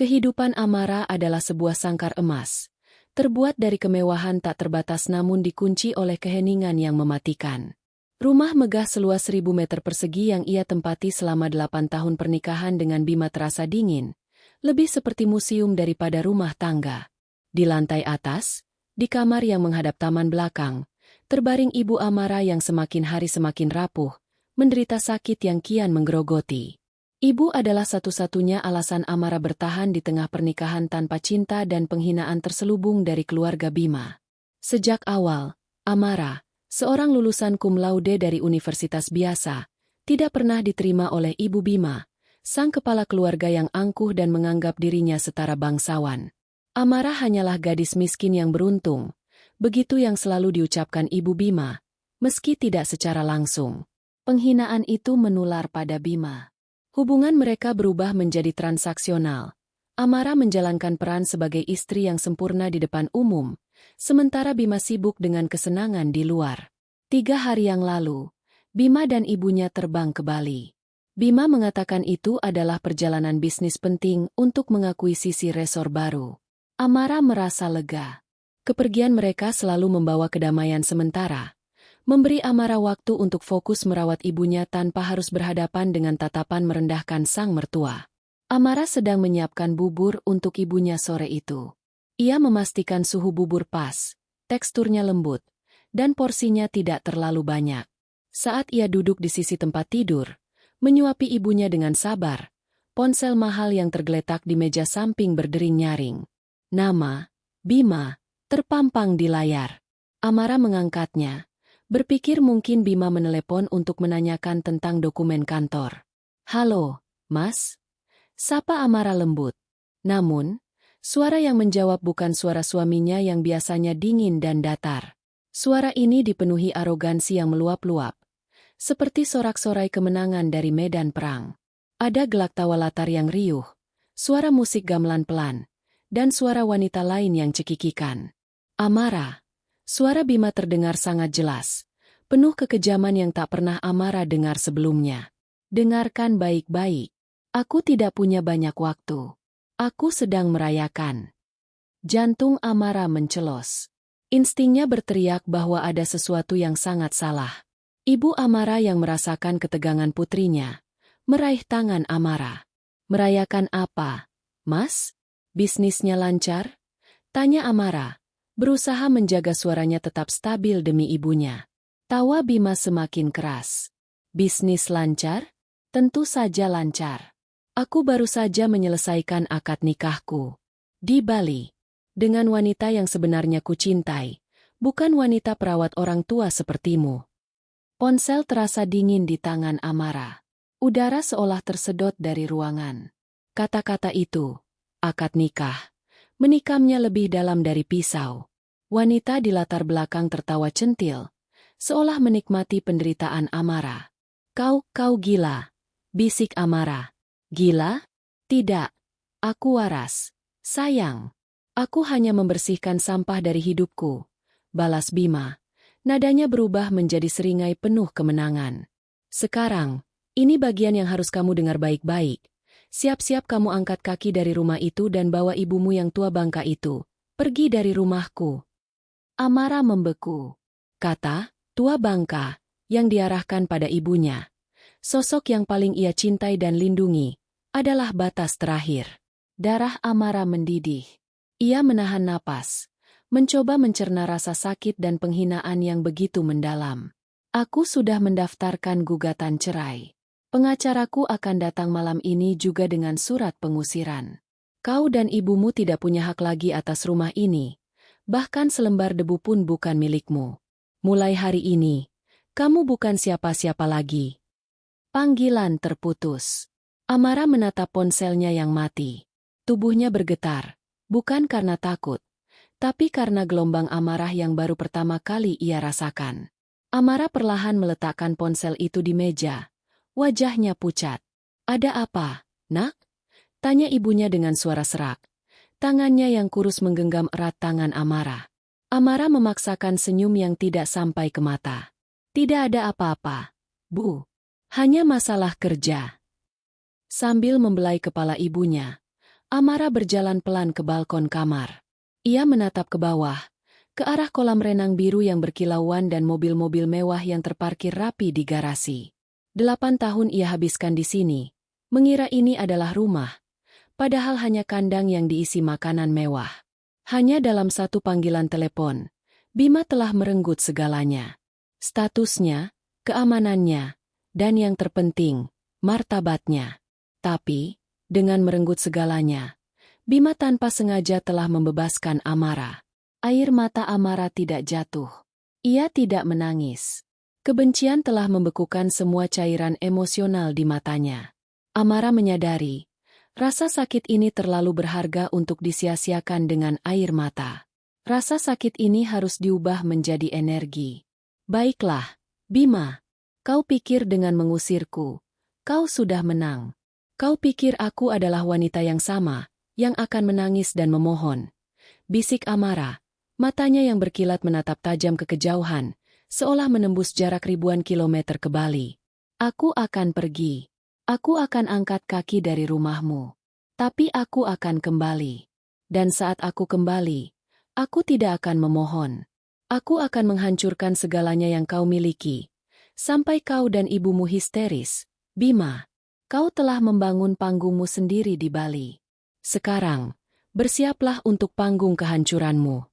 Kehidupan Amara adalah sebuah sangkar emas, terbuat dari kemewahan tak terbatas namun dikunci oleh keheningan yang mematikan. Rumah megah seluas 1.000 meter persegi yang ia tempati selama 8 tahun pernikahan dengan Bima terasa dingin, lebih seperti museum daripada rumah tangga. Di lantai atas, di kamar yang menghadap taman belakang, terbaring ibu Amara yang semakin hari semakin rapuh, menderita sakit yang kian menggerogoti. Ibu adalah satu-satunya alasan Amara bertahan di tengah pernikahan tanpa cinta dan penghinaan terselubung dari keluarga Bima. Sejak awal, Amara, seorang lulusan cum laude dari universitas biasa, tidak pernah diterima oleh Ibu Bima, sang kepala keluarga yang angkuh dan menganggap dirinya setara bangsawan. Amara hanyalah gadis miskin yang beruntung, begitu yang selalu diucapkan Ibu Bima, meski tidak secara langsung. Penghinaan itu menular pada Bima. Hubungan mereka berubah menjadi transaksional. Amara menjalankan peran sebagai istri yang sempurna di depan umum, sementara Bima sibuk dengan kesenangan di luar. 3 hari yang lalu, Bima dan ibunya terbang ke Bali. Bima mengatakan itu adalah perjalanan bisnis penting untuk mengakuisisi resor baru. Amara merasa lega. Kepergian mereka selalu membawa kedamaian sementara, memberi Amara waktu untuk fokus merawat ibunya tanpa harus berhadapan dengan tatapan merendahkan sang mertua. Amara sedang menyiapkan bubur untuk ibunya sore itu. Ia memastikan suhu bubur pas, teksturnya lembut, dan porsinya tidak terlalu banyak. Saat ia duduk di sisi tempat tidur, menyuapi ibunya dengan sabar, ponsel mahal yang tergeletak di meja samping berdering nyaring. Nama, Bima, terpampang di layar. Amara mengangkatnya, berpikir mungkin Bima menelepon untuk menanyakan tentang dokumen kantor. "Halo, Mas?" Sapa Amara lembut. Namun, suara yang menjawab bukan suara suaminya yang biasanya dingin dan datar. Suara ini dipenuhi arogansi yang meluap-luap, seperti sorak-sorai kemenangan dari medan perang. Ada gelak tawa latar yang riuh, suara musik gamelan pelan, dan suara wanita lain yang cekikikan. "Amara." Suara Bima terdengar sangat jelas, penuh kekejaman yang tak pernah Amara dengar sebelumnya. "Dengarkan baik-baik. Aku tidak punya banyak waktu. Aku sedang merayakan." Jantung Amara mencelos. Instingnya berteriak bahwa ada sesuatu yang sangat salah. Ibu Amara yang merasakan ketegangan putrinya, meraih tangan Amara. "Merayakan apa, Mas? Bisnisnya lancar?" tanya Amara, berusaha menjaga suaranya tetap stabil demi ibunya. Tawa Bima semakin keras. "Bisnis lancar? Tentu saja lancar. Aku baru saja menyelesaikan akad nikahku di Bali dengan wanita yang sebenarnya kucintai, bukan wanita perawat orang tua sepertimu." Ponsel terasa dingin di tangan Amara. Udara seolah tersedot dari ruangan. Kata-kata itu, akad nikah, menikamnya lebih dalam dari pisau. Wanita di latar belakang tertawa centil, seolah menikmati penderitaan Amara. Kau gila," bisik Amara. "Gila? Tidak. Aku waras. Sayang. Aku hanya membersihkan sampah dari hidupku," balas Bima. Nadanya berubah menjadi seringai penuh kemenangan. "Sekarang, ini bagian yang harus kamu dengar baik-baik. Siap-siap kamu angkat kaki dari rumah itu dan bawa ibumu yang tua bangka itu pergi dari rumahku." Amara membeku. Kata "tua bangka" yang diarahkan pada ibunya, sosok yang paling ia cintai dan lindungi, adalah batas terakhir. Darah Amara mendidih. Ia menahan napas, mencoba mencerna rasa sakit dan penghinaan yang begitu mendalam. "Aku sudah mendaftarkan gugatan cerai. Pengacaraku akan datang malam ini juga dengan surat pengusiran. Kau dan ibumu tidak punya hak lagi atas rumah ini. Bahkan selembar debu pun bukan milikmu. Mulai hari ini, kamu bukan siapa-siapa lagi." Panggilan terputus. Amara menatap ponselnya yang mati. Tubuhnya bergetar, bukan karena takut, tapi karena gelombang amarah yang baru pertama kali ia rasakan. Amara perlahan meletakkan ponsel itu di meja. Wajahnya pucat. "Ada apa, Nak?" tanya ibunya dengan suara serak. Tangannya yang kurus menggenggam erat tangan Amara. Amara memaksakan senyum yang tidak sampai ke mata. "Tidak ada apa-apa, Bu. Hanya masalah kerja." Sambil membelai kepala ibunya, Amara berjalan pelan ke balkon kamar. Ia menatap ke bawah, ke arah kolam renang biru yang berkilauan dan mobil-mobil mewah yang terparkir rapi di garasi. 8 tahun ia habiskan di sini, mengira ini adalah rumah, padahal hanya kandang yang diisi makanan mewah. Hanya dalam satu panggilan telepon, Bima telah merenggut segalanya. Statusnya, keamanannya, dan yang terpenting, martabatnya. Tapi, dengan merenggut segalanya, Bima tanpa sengaja telah membebaskan Amara. Air mata Amara tidak jatuh. Ia tidak menangis. Kebencian telah membekukan semua cairan emosional di matanya. Amara menyadari, rasa sakit ini terlalu berharga untuk disia-siakan dengan air mata. Rasa sakit ini harus diubah menjadi energi. Baiklah, Bima. Kau pikir dengan mengusirku, kau sudah menang. Kau pikir aku adalah wanita yang sama, yang akan menangis dan memohon. Bisik Amara, matanya yang berkilat menatap tajam ke kejauhan, seolah menembus jarak ribuan kilometer ke Bali. Aku akan pergi. Aku akan angkat kaki dari rumahmu. Tapi aku akan kembali. Dan saat aku kembali, aku tidak akan memohon. Aku akan menghancurkan segalanya yang kau miliki. Sampai kau dan ibumu histeris, Bima. Kau telah membangun panggungmu sendiri di Bali. Sekarang, bersiaplah untuk panggung kehancuranmu.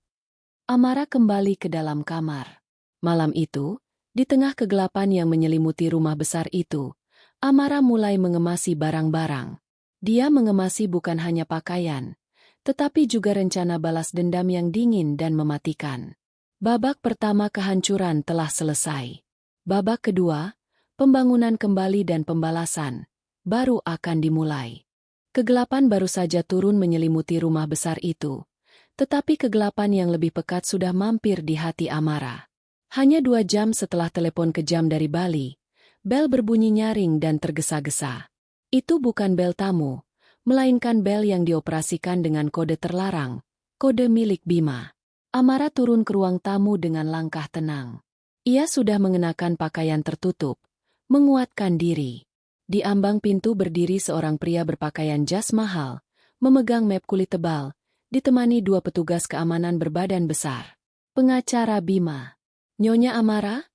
Amara kembali ke dalam kamar. Malam itu, di tengah kegelapan yang menyelimuti rumah besar itu, Amara mulai mengemasi barang-barang. Dia mengemasi bukan hanya pakaian, tetapi juga rencana balas dendam yang dingin dan mematikan. Babak pertama kehancuran telah selesai. Babak kedua, pembangunan kembali dan pembalasan, baru akan dimulai. Kegelapan baru saja turun menyelimuti rumah besar itu, tetapi kegelapan yang lebih pekat sudah mampir di hati Amara. Hanya 2 jam setelah telepon kejam dari Bali, bel berbunyi nyaring dan tergesa-gesa. Itu bukan bel tamu, melainkan bel yang dioperasikan dengan kode terlarang, kode milik Bima. Amara turun ke ruang tamu dengan langkah tenang. Ia sudah mengenakan pakaian tertutup, menguatkan diri. Di ambang pintu berdiri seorang pria berpakaian jas mahal, memegang map kulit tebal, ditemani 2 petugas keamanan berbadan besar. Pengacara Bima. Nyonya Amara?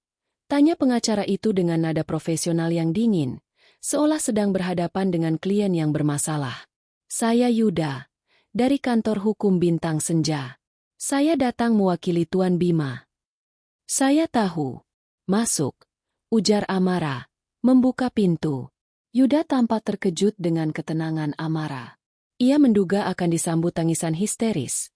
Tanya pengacara itu dengan nada profesional yang dingin, seolah sedang berhadapan dengan klien yang bermasalah. Saya Yuda, dari kantor hukum Bintang Senja. Saya datang mewakili Tuan Bima. Saya tahu. Masuk, ujar Amara, membuka pintu. Yuda tampak terkejut dengan ketenangan Amara. Ia menduga akan disambut tangisan histeris.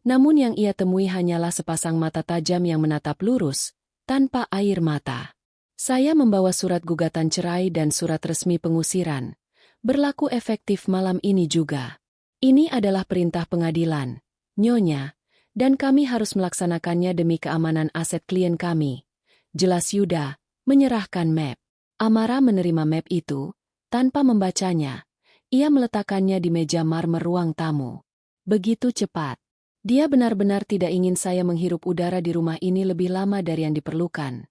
Namun yang ia temui hanyalah sepasang mata tajam yang menatap lurus, tanpa air mata. Saya membawa surat gugatan cerai dan surat resmi pengusiran. Berlaku efektif malam ini juga. Ini adalah perintah pengadilan, Nyonya, dan kami harus melaksanakannya demi keamanan aset klien kami. Jelas Yuda, menyerahkan map. Amara menerima map itu. Tanpa membacanya, ia meletakkannya di meja marmer ruang tamu. Begitu cepat. Dia benar-benar tidak ingin saya menghirup udara di rumah ini lebih lama dari yang diperlukan.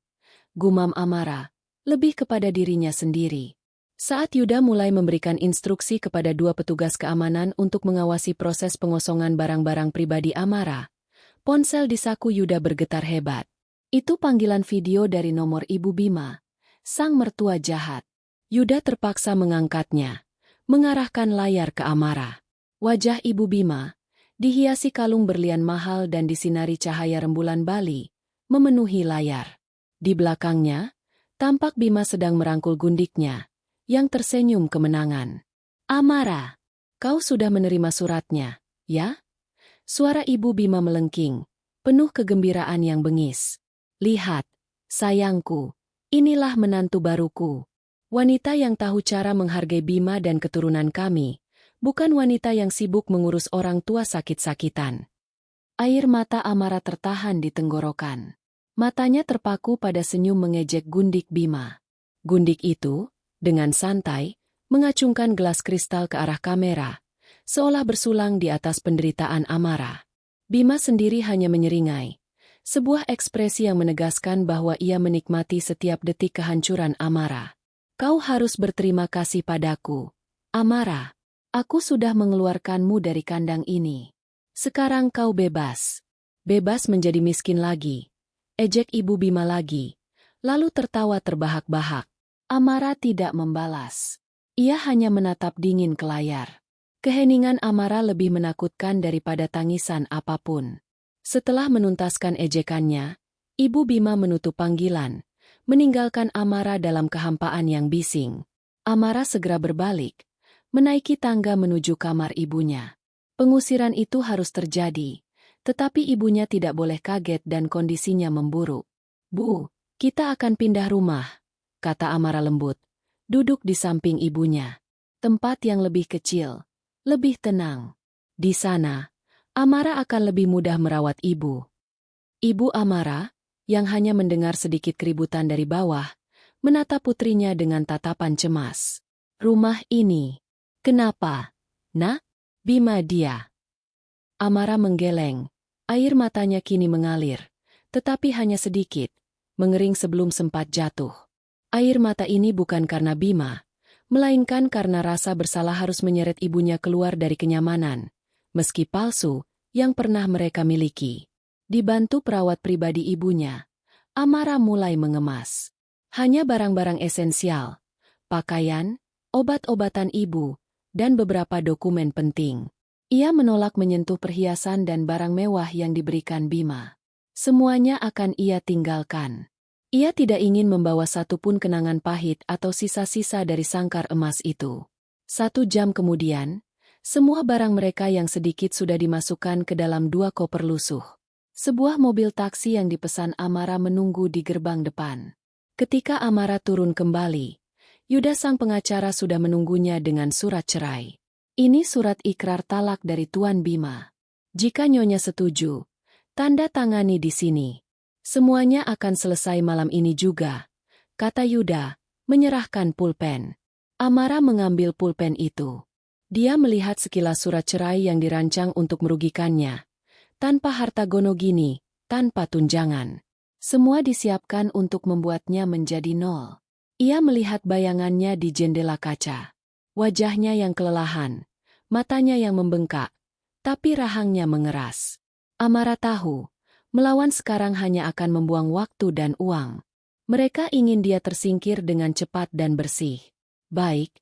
Gumam Amara, lebih kepada dirinya sendiri. Saat Yuda mulai memberikan instruksi kepada 2 petugas keamanan untuk mengawasi proses pengosongan barang-barang pribadi Amara, ponsel di saku Yuda bergetar hebat. Itu panggilan video dari nomor Ibu Bima, sang mertua jahat. Yuda terpaksa mengangkatnya, mengarahkan layar ke Amara. Wajah Ibu Bima, dihiasi kalung berlian mahal dan disinari cahaya rembulan Bali, memenuhi layar. Di belakangnya, tampak Bima sedang merangkul gundiknya, yang tersenyum kemenangan. Amara, kau sudah menerima suratnya, ya? Suara Ibu Bima melengking, penuh kegembiraan yang bengis. Lihat, sayangku, inilah menantu baruku. Wanita yang tahu cara menghargai Bima dan keturunan kami, bukan wanita yang sibuk mengurus orang tua sakit-sakitan. Air mata Amara tertahan di tenggorokan. Matanya terpaku pada senyum mengejek gundik Bima. Gundik itu, dengan santai, mengacungkan gelas kristal ke arah kamera, seolah bersulang di atas penderitaan Amara. Bima sendiri hanya menyeringai, sebuah ekspresi yang menegaskan bahwa ia menikmati setiap detik kehancuran Amara. Kau harus berterima kasih padaku, Amara. Aku sudah mengeluarkanmu dari kandang ini. Sekarang kau bebas. Bebas menjadi miskin lagi. Ejek Ibu Bima lagi. Lalu tertawa terbahak-bahak. Amara tidak membalas. Ia hanya menatap dingin ke layar. Keheningan Amara lebih menakutkan daripada tangisan apapun. Setelah menuntaskan ejekannya, Ibu Bima menutup panggilan, meninggalkan Amara dalam kehampaan yang bising. Amara segera berbalik, menaiki tangga menuju kamar ibunya. Pengusiran itu harus terjadi, tetapi ibunya tidak boleh kaget dan kondisinya memburuk. "Bu, kita akan pindah rumah," kata Amara lembut, duduk di samping ibunya. Tempat yang lebih kecil, lebih tenang. Di sana, Amara akan lebih mudah merawat ibu. Ibu Amara, yang hanya mendengar sedikit keributan dari bawah, menatap putrinya dengan tatapan cemas. "Rumah ini. Kenapa, Nak?" "Bima dia." Amara menggeleng. Air matanya kini mengalir, tetapi hanya sedikit, mengering sebelum sempat jatuh. Air mata ini bukan karena Bima, melainkan karena rasa bersalah harus menyeret ibunya keluar dari kenyamanan, meski palsu, yang pernah mereka miliki. Dibantu perawat pribadi ibunya, Amara mulai mengemas. Hanya barang-barang esensial, pakaian, obat-obatan ibu, dan beberapa dokumen penting. Ia menolak menyentuh perhiasan dan barang mewah yang diberikan Bima. Semuanya akan ia tinggalkan. Ia tidak ingin membawa satupun kenangan pahit atau sisa-sisa dari sangkar emas itu. 1 jam kemudian, semua barang mereka yang sedikit sudah dimasukkan ke dalam 2 koper lusuh. Sebuah mobil taksi yang dipesan Amara menunggu di gerbang depan. Ketika Amara turun kembali, Yuda sang pengacara sudah menunggunya dengan surat cerai. "Ini surat ikrar talak dari Tuan Bima. Jika Nyonya setuju, tanda tangani di sini. Semuanya akan selesai malam ini juga," kata Yuda, menyerahkan pulpen. Amara mengambil pulpen itu. Dia melihat sekilas surat cerai yang dirancang untuk merugikannya. Tanpa harta gono gini, tanpa tunjangan. Semua disiapkan untuk membuatnya menjadi nol. Ia melihat bayangannya di jendela kaca. Wajahnya yang kelelahan, matanya yang membengkak, tapi rahangnya mengeras. Amara tahu, melawan sekarang hanya akan membuang waktu dan uang. Mereka ingin dia tersingkir dengan cepat dan bersih. Baik,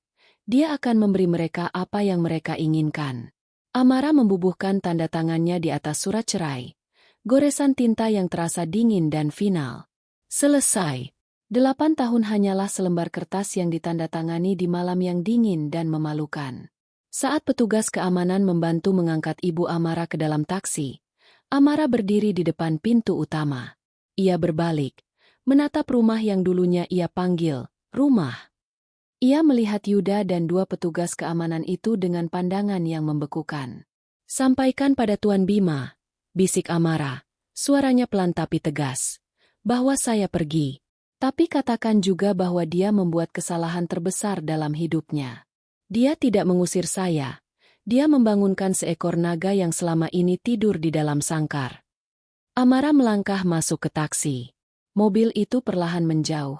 dia akan memberi mereka apa yang mereka inginkan. Amara membubuhkan tanda tangannya di atas surat cerai. Goresan tinta yang terasa dingin dan final. Selesai. 8 tahun hanyalah selembar kertas yang ditandatangani di malam yang dingin dan memalukan. Saat petugas keamanan membantu mengangkat Ibu Amara ke dalam taksi, Amara berdiri di depan pintu utama. Ia berbalik, menatap rumah yang dulunya ia panggil rumah. Ia melihat Yuda dan 2 petugas keamanan itu dengan pandangan yang membekukan. "Sampaikan pada Tuan Bima," bisik Amara, suaranya pelan tapi tegas, "bahwa saya pergi. Tapi katakan juga bahwa dia membuat kesalahan terbesar dalam hidupnya. Dia tidak mengusir saya. Dia membangunkan seekor naga yang selama ini tidur di dalam sangkar." Amara melangkah masuk ke taksi. Mobil itu perlahan menjauh,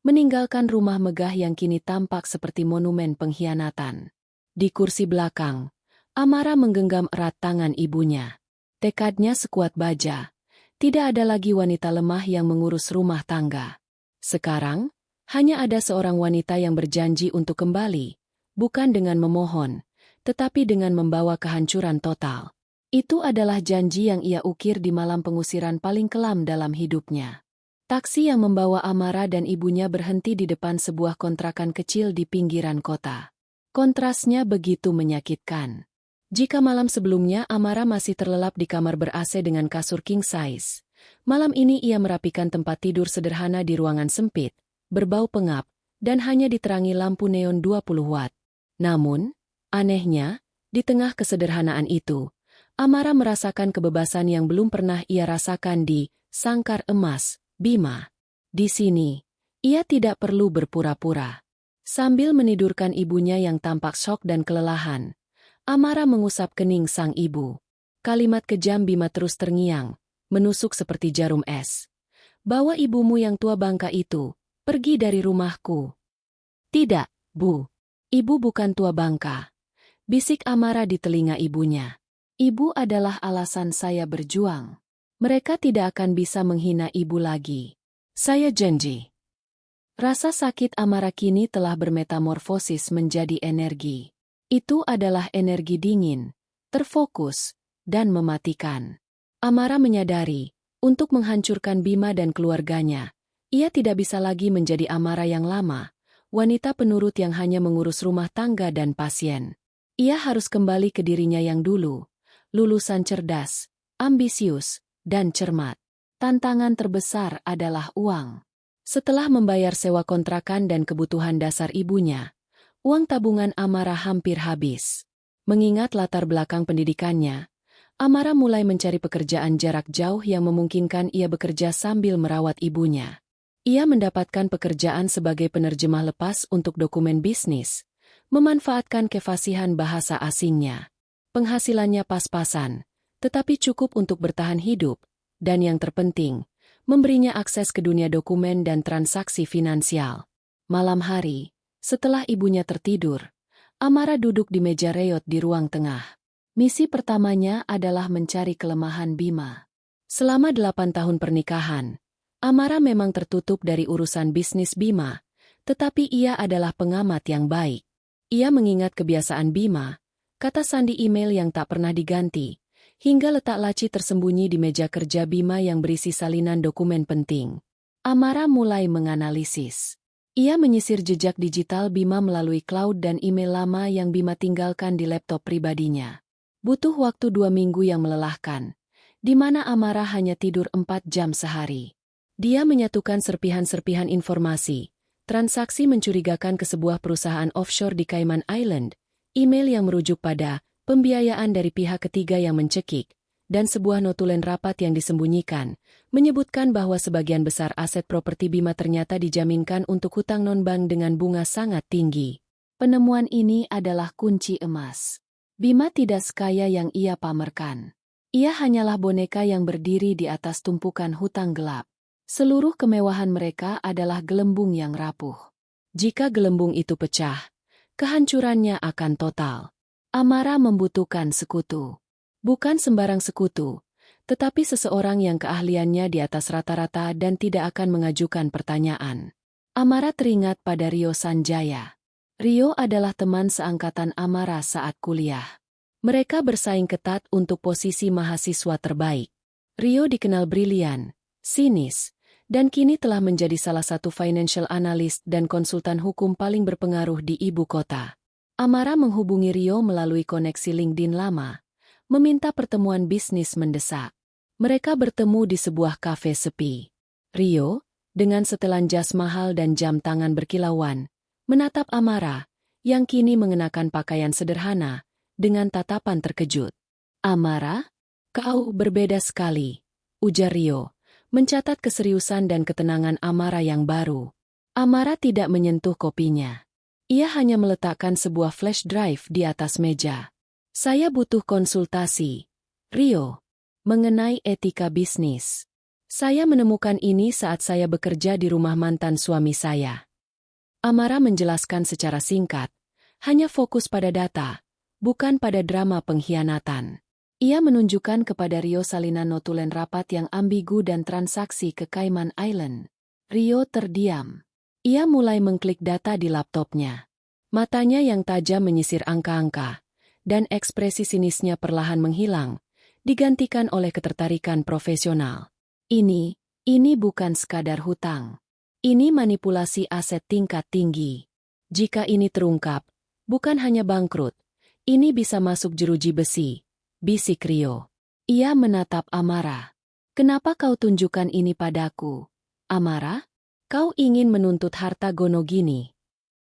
meninggalkan rumah megah yang kini tampak seperti monumen pengkhianatan. Di kursi belakang, Amara menggenggam erat tangan ibunya. Tekadnya sekuat baja. Tidak ada lagi wanita lemah yang mengurus rumah tangga. Sekarang, hanya ada seorang wanita yang berjanji untuk kembali, bukan dengan memohon, tetapi dengan membawa kehancuran total. Itu adalah janji yang ia ukir di malam pengusiran paling kelam dalam hidupnya. Taksi yang membawa Amara dan ibunya berhenti di depan sebuah kontrakan kecil di pinggiran kota. Kontrasnya begitu menyakitkan. Jika malam sebelumnya Amara masih terlelap di kamar ber-AC dengan kasur king size, malam ini ia merapikan tempat tidur sederhana di ruangan sempit, berbau pengap, dan hanya diterangi lampu neon 20 watt. Namun, anehnya, di tengah kesederhanaan itu, Amara merasakan kebebasan yang belum pernah ia rasakan di sangkar emas Bima. Di sini, ia tidak perlu berpura-pura. Sambil menidurkan ibunya yang tampak syok dan kelelahan, Amara mengusap kening sang ibu. Kalimat kejam Bima terus terngiang, menusuk seperti jarum es. "Bawa ibumu yang tua bangka itu pergi dari rumahku." "Tidak, Bu. Ibu bukan tua bangka. bisik Amara di telinga ibunya. Ibu adalah alasan saya berjuang. Mereka tidak akan bisa menghina ibu lagi. Saya janji. Rasa sakit Amara kini telah bermetamorfosis menjadi energi. Itu adalah energi dingin, terfokus, dan mematikan. Amara menyadari, untuk menghancurkan Bima dan keluarganya, ia tidak bisa lagi menjadi Amara yang lama, wanita penurut yang hanya mengurus rumah tangga dan pasien. Ia harus kembali ke dirinya yang dulu, lulusan cerdas, ambisius, dan cermat. Tantangan terbesar adalah uang. Setelah membayar sewa kontrakan dan kebutuhan dasar ibunya, uang tabungan Amara hampir habis. Mengingat latar belakang pendidikannya, Amara mulai mencari pekerjaan jarak jauh yang memungkinkan ia bekerja sambil merawat ibunya. Ia mendapatkan pekerjaan sebagai penerjemah lepas untuk dokumen bisnis, memanfaatkan kefasihan bahasa asingnya. Penghasilannya pas-pasan, tetapi cukup untuk bertahan hidup, dan yang terpenting, memberinya akses ke dunia dokumen dan transaksi finansial. Malam hari, setelah ibunya tertidur, Amara duduk di meja reot di ruang tengah. Misi pertamanya adalah mencari kelemahan Bima. Selama 8 tahun pernikahan, Amara memang tertutup dari urusan bisnis Bima, tetapi ia adalah pengamat yang baik. Ia mengingat kebiasaan Bima, kata sandi email yang tak pernah diganti, hingga letak laci tersembunyi di meja kerja Bima yang berisi salinan dokumen penting. Amara mulai menganalisis. Ia menyisir jejak digital Bima melalui cloud dan email lama yang Bima tinggalkan di laptop pribadinya. Butuh waktu 2 minggu yang melelahkan, di mana Amara hanya tidur 4 jam sehari. Dia menyatukan serpihan-serpihan informasi, transaksi mencurigakan ke sebuah perusahaan offshore di Cayman Island, email yang merujuk pada pembiayaan dari pihak ketiga yang mencekik, dan sebuah notulen rapat yang disembunyikan, menyebutkan bahwa sebagian besar aset properti Bima ternyata dijaminkan untuk hutang non-bank dengan bunga sangat tinggi. Penemuan ini adalah kunci emas. Bima tidak sekaya yang ia pamerkan. Ia hanyalah boneka yang berdiri di atas tumpukan hutang gelap. Seluruh kemewahan mereka adalah gelembung yang rapuh. Jika gelembung itu pecah, kehancurannya akan total. Amara membutuhkan sekutu. Bukan sembarang sekutu, tetapi seseorang yang keahliannya di atas rata-rata dan tidak akan mengajukan pertanyaan. Amara teringat pada Rio Sanjaya. Rio adalah teman seangkatan Amara saat kuliah. Mereka bersaing ketat untuk posisi mahasiswa terbaik. Rio dikenal brilian, sinis, dan kini telah menjadi salah satu financial analyst dan konsultan hukum paling berpengaruh di ibu kota. Amara menghubungi Rio melalui koneksi LinkedIn lama, meminta pertemuan bisnis mendesak. Mereka bertemu di sebuah kafe sepi. Rio, dengan setelan jas mahal dan jam tangan berkilauan, menatap Amara, yang kini mengenakan pakaian sederhana, dengan tatapan terkejut. "Amara, kau berbeda sekali," ujar Rio, mencatat keseriusan dan ketenangan Amara yang baru. Amara tidak menyentuh kopinya. Ia hanya meletakkan sebuah flash drive di atas meja. "Saya butuh konsultasi, Rio, mengenai etika bisnis. Saya menemukan ini saat saya bekerja di rumah mantan suami saya." Amara menjelaskan secara singkat, hanya fokus pada data, bukan pada drama pengkhianatan. Ia menunjukkan kepada Rio salinan notulen rapat yang ambigu dan transaksi ke Cayman Island. Rio terdiam. Ia mulai mengklik data di laptopnya. Matanya yang tajam menyisir angka-angka, dan ekspresi sinisnya perlahan menghilang, digantikan oleh ketertarikan profesional. Ini bukan sekadar hutang. Ini manipulasi aset tingkat tinggi. Jika ini terungkap, bukan hanya bangkrut, ini bisa masuk jeruji besi, bisik Rio. Ia menatap Amara. "Kenapa kau tunjukkan ini padaku, Amara? Kau ingin menuntut harta gono gini?"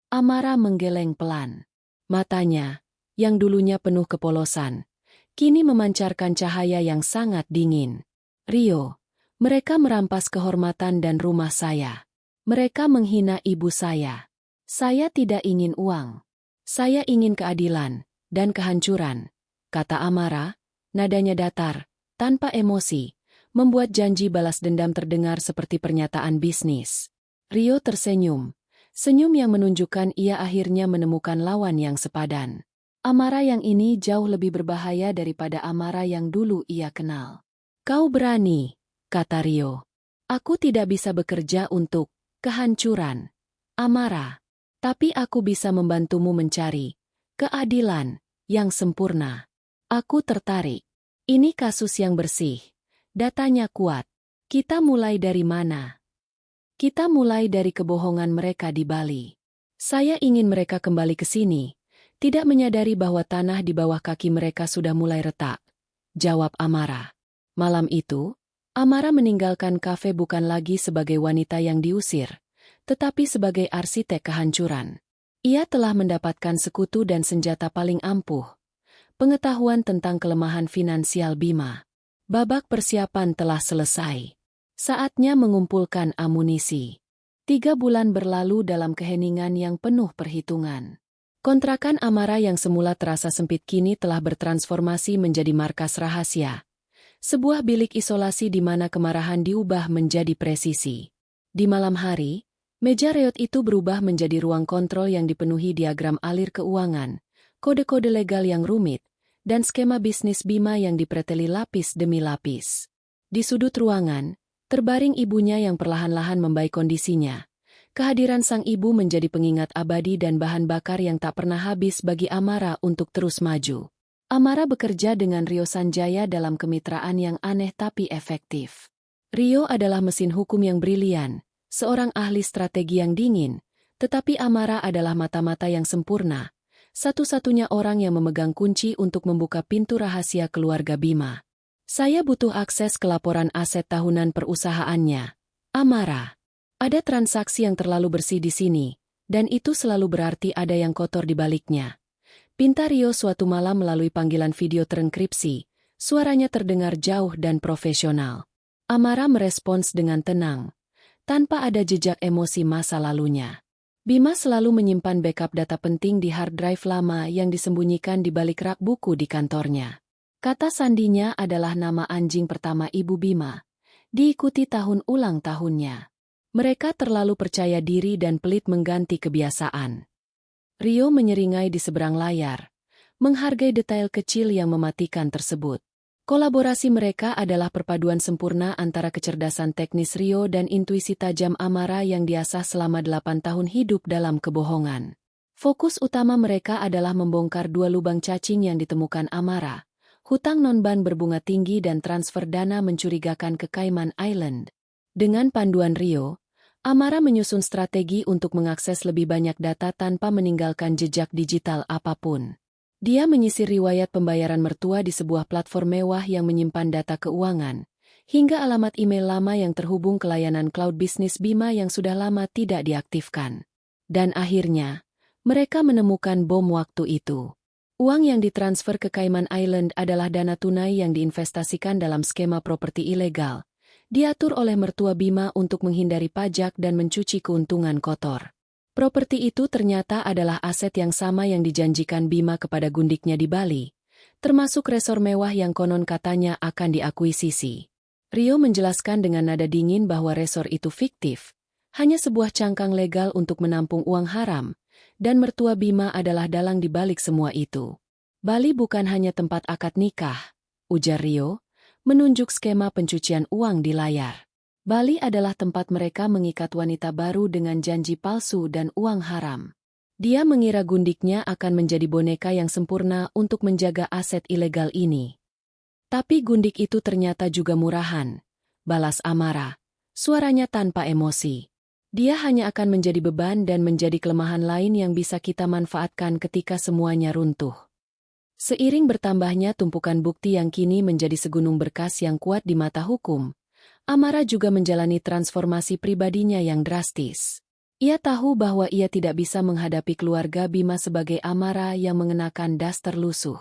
Amara menggeleng pelan. Matanya, yang dulunya penuh kepolosan, kini memancarkan cahaya yang sangat dingin. "Rio, mereka merampas kehormatan dan rumah saya. Mereka menghina ibu saya. Saya tidak ingin uang. Saya ingin keadilan dan kehancuran," kata Amara, nadanya datar, tanpa emosi, membuat janji balas dendam terdengar seperti pernyataan bisnis. Rio tersenyum, senyum yang menunjukkan ia akhirnya menemukan lawan yang sepadan. Amara yang ini jauh lebih berbahaya daripada Amara yang dulu ia kenal. Kau berani, kata Rio. Aku tidak bisa bekerja untuk kehancuran Amara. Tapi aku bisa membantumu mencari keadilan yang sempurna. Aku tertarik. Ini kasus yang bersih. Datanya kuat. Kita mulai dari mana? Kita mulai dari kebohongan mereka di Bali. Saya ingin mereka kembali ke sini, tidak menyadari bahwa tanah di bawah kaki mereka sudah mulai retak, jawab Amara. Malam itu, Amara meninggalkan kafe bukan lagi sebagai wanita yang diusir, tetapi sebagai arsitek kehancuran. Ia telah mendapatkan sekutu dan senjata paling ampuh, pengetahuan tentang kelemahan finansial Bima. Babak persiapan telah selesai. Saatnya mengumpulkan amunisi. 3 bulan berlalu dalam keheningan yang penuh perhitungan. Kontrakan Amara yang semula terasa sempit kini telah bertransformasi menjadi markas rahasia. Sebuah bilik isolasi di mana kemarahan diubah menjadi presisi. Di malam hari, meja reot itu berubah menjadi ruang kontrol yang dipenuhi diagram alir keuangan, kode-kode legal yang rumit, dan skema bisnis Bima yang dipreteli lapis demi lapis. Di sudut ruangan, terbaring ibunya yang perlahan-lahan membaik kondisinya. Kehadiran sang ibu menjadi pengingat abadi dan bahan bakar yang tak pernah habis bagi Amara untuk terus maju. Amara bekerja dengan Rio Sanjaya dalam kemitraan yang aneh tapi efektif. Rio adalah mesin hukum yang brilian, seorang ahli strategi yang dingin, tetapi Amara adalah mata-mata yang sempurna, satu-satunya orang yang memegang kunci untuk membuka pintu rahasia keluarga Bima. Saya butuh akses ke laporan aset tahunan perusahaannya. Amara. Ada transaksi yang terlalu bersih di sini, dan itu selalu berarti ada yang kotor di baliknya. Pinta Rio suatu malam melalui panggilan video terenkripsi, suaranya terdengar jauh dan profesional. Amara merespons dengan tenang, tanpa ada jejak emosi masa lalunya. Bima selalu menyimpan backup data penting di hard drive lama yang disembunyikan di balik rak buku di kantornya. Kata sandinya adalah nama anjing pertama Ibu Bima, diikuti tahun ulang tahunnya. Mereka terlalu percaya diri dan pelit mengganti kebiasaan. Rio menyeringai di seberang layar, menghargai detail kecil yang mematikan tersebut. Kolaborasi mereka adalah perpaduan sempurna antara kecerdasan teknis Rio dan intuisi tajam Amara yang diasah selama 8 tahun hidup dalam kebohongan. Fokus utama mereka adalah membongkar 2 lubang cacing yang ditemukan Amara, hutang non-ban berbunga tinggi dan transfer dana mencurigakan ke Cayman Island. Dengan panduan Rio, Amara menyusun strategi untuk mengakses lebih banyak data tanpa meninggalkan jejak digital apapun. Dia menyisir riwayat pembayaran mertua di sebuah platform mewah yang menyimpan data keuangan, hingga alamat email lama yang terhubung ke layanan cloud bisnis Bima yang sudah lama tidak diaktifkan. Dan akhirnya, mereka menemukan bom waktu itu. Uang yang ditransfer ke Cayman Island adalah dana tunai yang diinvestasikan dalam skema properti ilegal. Diatur oleh mertua Bima untuk menghindari pajak dan mencuci keuntungan kotor. Properti itu ternyata adalah aset yang sama yang dijanjikan Bima kepada gundiknya di Bali, termasuk resor mewah yang konon katanya akan diakuisisi. Rio menjelaskan dengan nada dingin bahwa resor itu fiktif, hanya sebuah cangkang legal untuk menampung uang haram, dan mertua Bima adalah dalang di balik semua itu. Bali bukan hanya tempat akad nikah, ujar Rio, menunjuk skema pencucian uang di layar. Bali adalah tempat mereka mengikat wanita baru dengan janji palsu dan uang haram. Dia mengira gundiknya akan menjadi boneka yang sempurna untuk menjaga aset ilegal ini. Tapi gundik itu ternyata juga murahan, balas Amara, suaranya tanpa emosi. Dia hanya akan menjadi beban dan menjadi kelemahan lain yang bisa kita manfaatkan ketika semuanya runtuh. Seiring bertambahnya tumpukan bukti yang kini menjadi segunung berkas yang kuat di mata hukum, Amara juga menjalani transformasi pribadinya yang drastis. Ia tahu bahwa ia tidak bisa menghadapi keluarga Bima sebagai Amara yang mengenakan daster lusuh.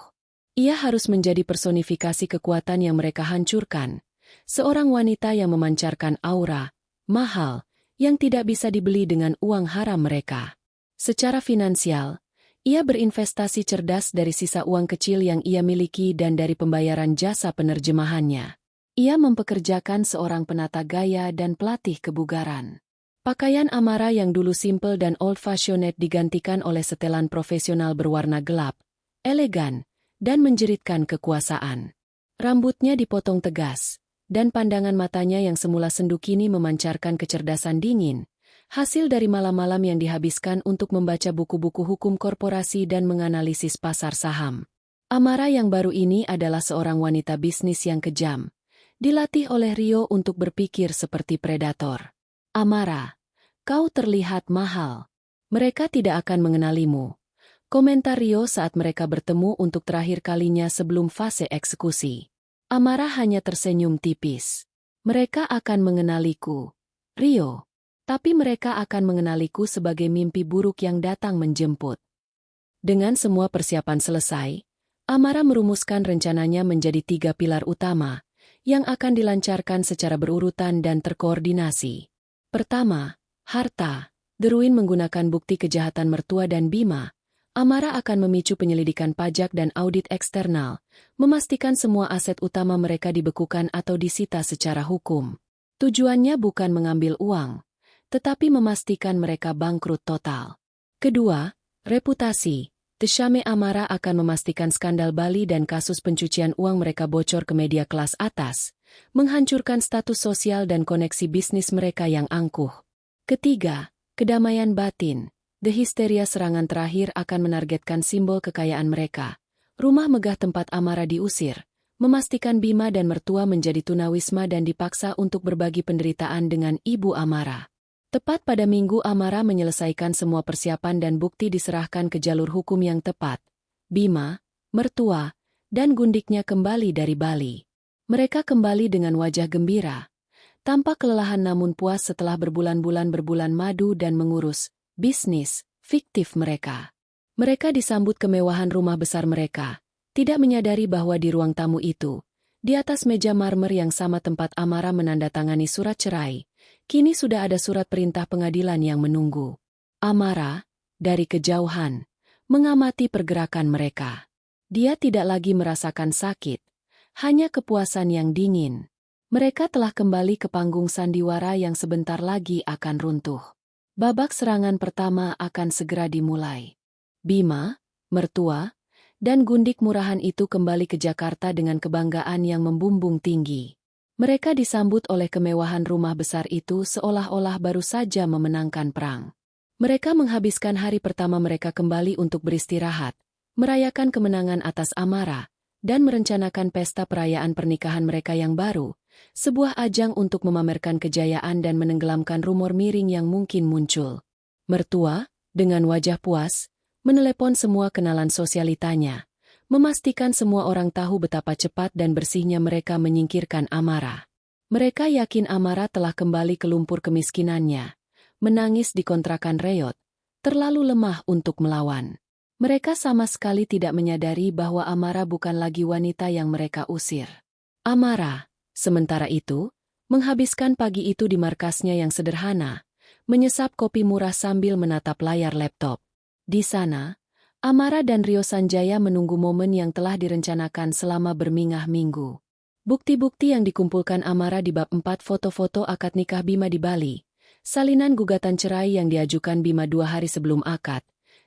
Ia harus menjadi personifikasi kekuatan yang mereka hancurkan, seorang wanita yang memancarkan aura mahal yang tidak bisa dibeli dengan uang haram mereka. Secara finansial, ia berinvestasi cerdas dari sisa uang kecil yang ia miliki dan dari pembayaran jasa penerjemahannya. Ia mempekerjakan seorang penata gaya dan pelatih kebugaran. Pakaian Amara yang dulu simpel dan old-fashioned digantikan oleh setelan profesional berwarna gelap, elegan, dan menjeritkan kekuasaan. Rambutnya dipotong tegas, dan pandangan matanya yang semula sendu kini memancarkan kecerdasan dingin, hasil dari malam-malam yang dihabiskan untuk membaca buku-buku hukum korporasi dan menganalisis pasar saham. Amara yang baru ini adalah seorang wanita bisnis yang kejam, dilatih oleh Rio untuk berpikir seperti predator. Amara, kau terlihat mahal. Mereka tidak akan mengenalimu. Komentar Rio saat mereka bertemu untuk terakhir kalinya sebelum fase eksekusi. Amara hanya tersenyum tipis. Mereka akan mengenaliku, Rio. Tapi mereka akan mengenaliku sebagai mimpi buruk yang datang menjemput. Dengan semua persiapan selesai, Amara merumuskan rencananya menjadi 3 pilar utama, yang akan dilancarkan secara berurutan dan terkoordinasi. Pertama, harta. Derwin menggunakan bukti kejahatan mertua dan Bima. Amara akan memicu penyelidikan pajak dan audit eksternal, memastikan semua aset utama mereka dibekukan atau disita secara hukum. Tujuannya bukan mengambil uang, tetapi memastikan mereka bangkrut total. Kedua, reputasi. Teshame Amara akan memastikan skandal Bali dan kasus pencucian uang mereka bocor ke media kelas atas, menghancurkan status sosial dan koneksi bisnis mereka yang angkuh. Ketiga, kedamaian batin. The histeria serangan terakhir akan menargetkan simbol kekayaan mereka. Rumah megah tempat Amara diusir, memastikan Bima dan mertua menjadi tunawisma dan dipaksa untuk berbagi penderitaan dengan ibu Amara. Tepat pada minggu Amara menyelesaikan semua persiapan dan bukti diserahkan ke jalur hukum yang tepat. Bima, mertua, dan gundiknya kembali dari Bali. Mereka kembali dengan wajah gembira, tanpa kelelahan namun puas setelah berbulan madu dan mengurus bisnis fiktif mereka. Mereka disambut kemewahan rumah besar mereka, tidak menyadari bahwa di ruang tamu itu, di atas meja marmer yang sama tempat Amara menandatangani surat cerai, kini sudah ada surat perintah pengadilan yang menunggu. Amara, dari kejauhan, mengamati pergerakan mereka. Dia tidak lagi merasakan sakit, hanya kepuasan yang dingin. Mereka telah kembali ke panggung sandiwara yang sebentar lagi akan runtuh. Babak serangan pertama akan segera dimulai. Bima, mertua, dan gundik murahan itu kembali ke Jakarta dengan kebanggaan yang membumbung tinggi. Mereka disambut oleh kemewahan rumah besar itu seolah-olah baru saja memenangkan perang. Mereka menghabiskan hari pertama mereka kembali untuk beristirahat, merayakan kemenangan atas Amara, dan merencanakan pesta perayaan pernikahan mereka yang baru, sebuah ajang untuk memamerkan kejayaan dan menenggelamkan rumor miring yang mungkin muncul. Mertua, dengan wajah puas, menelepon semua kenalan sosialitanya, memastikan semua orang tahu betapa cepat dan bersihnya mereka menyingkirkan Amara. Mereka yakin Amara telah kembali ke lumpur kemiskinannya, menangis di kontrakan reot, terlalu lemah untuk melawan. Mereka sama sekali tidak menyadari bahwa Amara bukan lagi wanita yang mereka usir. Amara, sementara itu, menghabiskan pagi itu di markasnya yang sederhana, menyesap kopi murah sambil menatap layar laptop. Di sana, Amara dan Rio Sanjaya menunggu momen yang telah direncanakan selama berminggu-minggu. Bukti-bukti yang dikumpulkan Amara di bab 4 foto-foto akad nikah Bima di Bali, salinan gugatan cerai yang diajukan Bima 2 hari sebelum akad,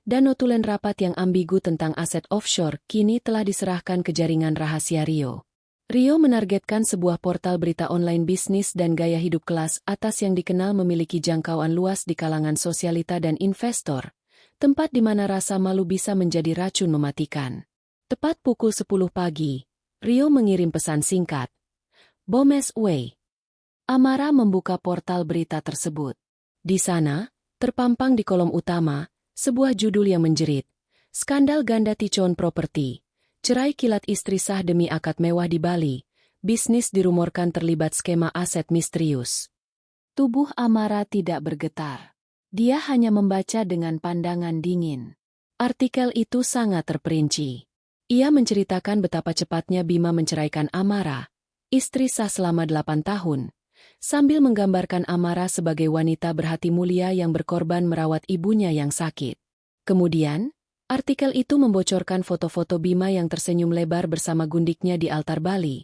dan notulen rapat yang ambigu tentang aset offshore kini telah diserahkan ke jaringan rahasia Rio. Rio menargetkan sebuah portal berita online bisnis dan gaya hidup kelas atas yang dikenal memiliki jangkauan luas di kalangan sosialita dan investor, tempat di mana rasa malu bisa menjadi racun mematikan. Tepat pukul 10 pagi, Rio mengirim pesan singkat. Bomes Way. Amara membuka portal berita tersebut. Di sana, terpampang di kolom utama, sebuah judul yang menjerit. Skandal ganda Ticon Property. Cerai kilat istri sah demi akad mewah di Bali, bisnis dirumorkan terlibat skema aset misterius. Tubuh Amara tidak bergetar. Dia hanya membaca dengan pandangan dingin. Artikel itu sangat terperinci. Ia menceritakan betapa cepatnya Bima menceraikan Amara, istri sah selama 8 tahun, sambil menggambarkan Amara sebagai wanita berhati mulia yang berkorban merawat ibunya yang sakit. Kemudian, artikel itu membocorkan foto-foto Bima yang tersenyum lebar bersama gundiknya di altar Bali,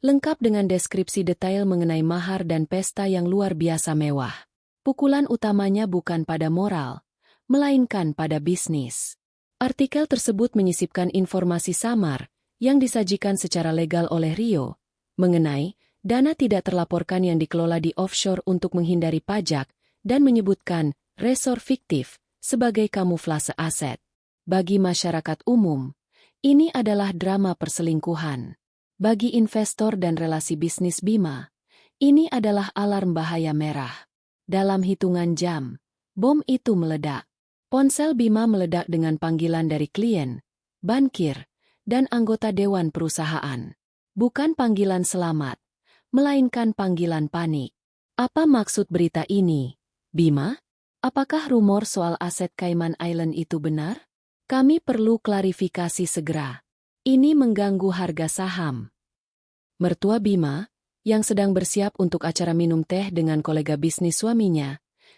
lengkap dengan deskripsi detail mengenai mahar dan pesta yang luar biasa mewah. Pukulan utamanya bukan pada moral, melainkan pada bisnis. Artikel tersebut menyisipkan informasi samar yang disajikan secara legal oleh Rio mengenai dana tidak terlaporkan yang dikelola di offshore untuk menghindari pajak dan menyebutkan resor fiktif sebagai kamuflase aset. Bagi masyarakat umum, ini adalah drama perselingkuhan. Bagi investor dan relasi bisnis Bima, ini adalah alarm bahaya merah. Dalam hitungan jam, bom itu meledak. Ponsel Bima meledak dengan panggilan dari klien, bankir, dan anggota dewan perusahaan. Bukan panggilan selamat, melainkan panggilan panik. Apa maksud berita ini, Bima? Apakah rumor soal aset Cayman Island itu benar? Kami perlu klarifikasi segera. Ini mengganggu harga saham. Mertua Bima, yang sedang bersiap untuk acara minum teh dengan kolega bisnis suaminya,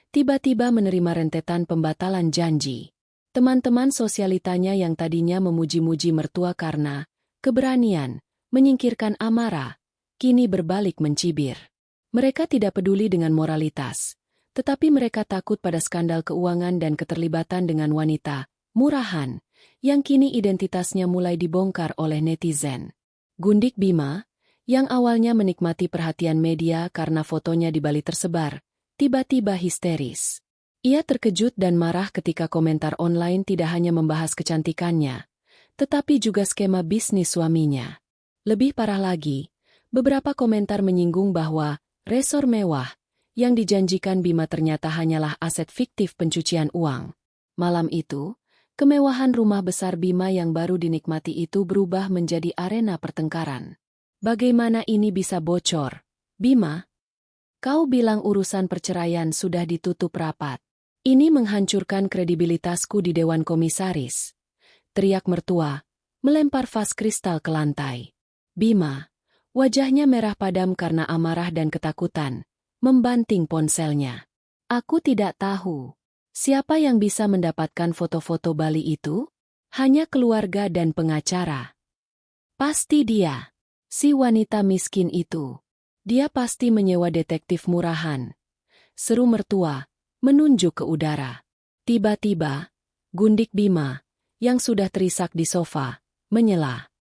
tiba-tiba menerima rentetan pembatalan janji. Teman-teman sosialitanya yang tadinya memuji-muji mertua karena keberanian menyingkirkan amarah, kini berbalik mencibir. Mereka tidak peduli dengan moralitas, tetapi mereka takut pada skandal keuangan dan keterlibatan dengan wanita murahan, yang kini identitasnya mulai dibongkar oleh netizen. Gundik Bima, yang awalnya menikmati perhatian media karena fotonya di Bali tersebar, tiba-tiba histeris. Ia terkejut dan marah ketika komentar online tidak hanya membahas kecantikannya, tetapi juga skema bisnis suaminya. Lebih parah lagi, beberapa komentar menyinggung bahwa resor mewah yang dijanjikan Bima ternyata hanyalah aset fiktif pencucian uang. Malam itu, kemewahan rumah besar Bima yang baru dinikmati itu berubah menjadi arena pertengkaran. Bagaimana ini bisa bocor? Bima, kau bilang urusan perceraian sudah ditutup rapat. Ini menghancurkan kredibilitasku di Dewan Komisaris. Teriak mertua, melempar vas kristal ke lantai. Bima, wajahnya merah padam karena amarah dan ketakutan, membanting ponselnya. Aku tidak tahu. Siapa yang bisa mendapatkan foto-foto Bali itu? Hanya keluarga dan pengacara. Pasti dia. Si wanita miskin itu. Dia pasti menyewa detektif murahan. Seru mertua, menunjuk ke udara. Tiba-tiba, Gundik Bima, yang sudah terisak di sofa, menyela.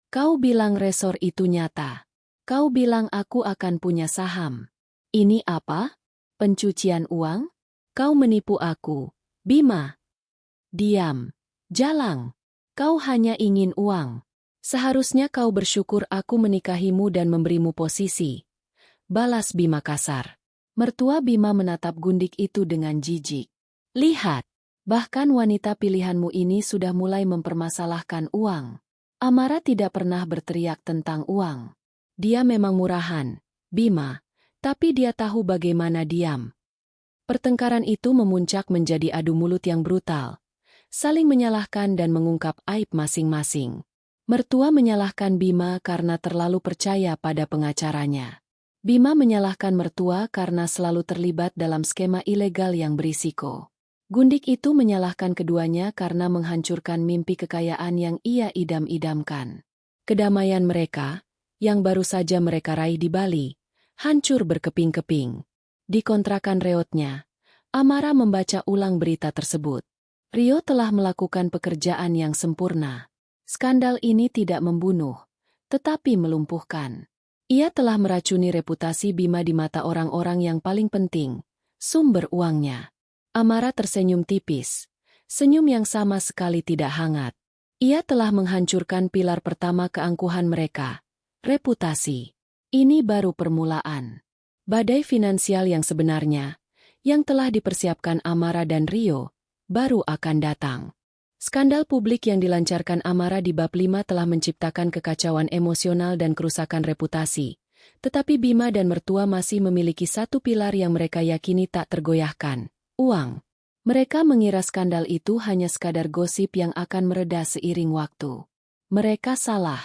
Kau bilang resor itu nyata. Kau bilang aku akan punya saham. Ini apa? Pencucian uang? Kau menipu aku, Bima. Diam. Jalang. Kau hanya ingin uang. Seharusnya kau bersyukur aku menikahimu dan memberimu posisi. Balas Bima kasar. Mertua Bima menatap Gundik itu dengan jijik. Lihat, bahkan wanita pilihanmu ini sudah mulai mempermasalahkan uang. Amara tidak pernah berteriak tentang uang. Dia memang murahan, Bima, tapi dia tahu bagaimana diam. Pertengkaran itu memuncak menjadi adu mulut yang brutal, saling menyalahkan dan mengungkap aib masing-masing. Mertua menyalahkan Bima karena terlalu percaya pada pengacaranya. Bima menyalahkan mertua karena selalu terlibat dalam skema ilegal yang berisiko. Gundik itu menyalahkan keduanya karena menghancurkan mimpi kekayaan yang ia idam-idamkan. Kedamaian mereka, yang baru saja mereka raih di Bali, hancur berkeping-keping. Di kontrakan reotnya, Amara membaca ulang berita tersebut. Rio telah melakukan pekerjaan yang sempurna. Skandal ini tidak membunuh, tetapi melumpuhkan. Ia telah meracuni reputasi Bima di mata orang-orang yang paling penting, sumber uangnya. Amara tersenyum tipis, senyum yang sama sekali tidak hangat. Ia telah menghancurkan pilar pertama keangkuhan mereka, reputasi. Ini baru permulaan. Badai finansial yang sebenarnya, yang telah dipersiapkan Amara dan Rio, baru akan datang. Skandal publik yang dilancarkan Amara di bab 5 telah menciptakan kekacauan emosional dan kerusakan reputasi. Tetapi Bima dan mertua masih memiliki satu pilar yang mereka yakini tak tergoyahkan, uang. Mereka mengira skandal itu hanya sekadar gosip yang akan mereda seiring waktu. Mereka salah.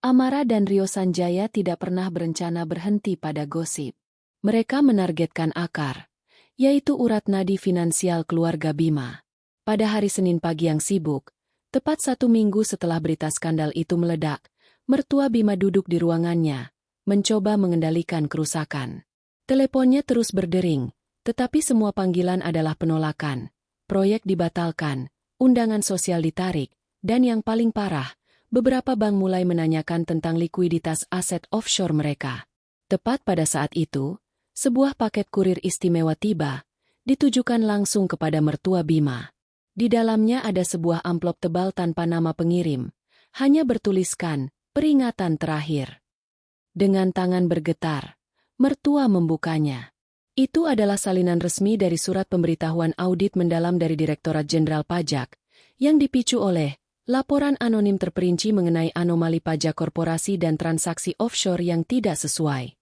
Amara dan Rio Sanjaya tidak pernah berencana berhenti pada gosip. Mereka menargetkan akar, yaitu urat nadi finansial keluarga Bima. Pada hari Senin pagi yang sibuk, tepat 1 minggu setelah berita skandal itu meledak, mertua Bima duduk di ruangannya, mencoba mengendalikan kerusakan. Teleponnya terus berdering, tetapi semua panggilan adalah penolakan. Proyek dibatalkan, undangan sosial ditarik, dan yang paling parah, beberapa bank mulai menanyakan tentang likuiditas aset offshore mereka. Tepat pada saat itu, sebuah paket kurir istimewa tiba, ditujukan langsung kepada mertua Bima. Di dalamnya ada sebuah amplop tebal tanpa nama pengirim, hanya bertuliskan, peringatan terakhir. Dengan tangan bergetar, mertua membukanya. Itu adalah salinan resmi dari surat pemberitahuan audit mendalam dari Direktorat Jenderal Pajak, yang dipicu oleh laporan anonim terperinci mengenai anomali pajak korporasi dan transaksi offshore yang tidak sesuai.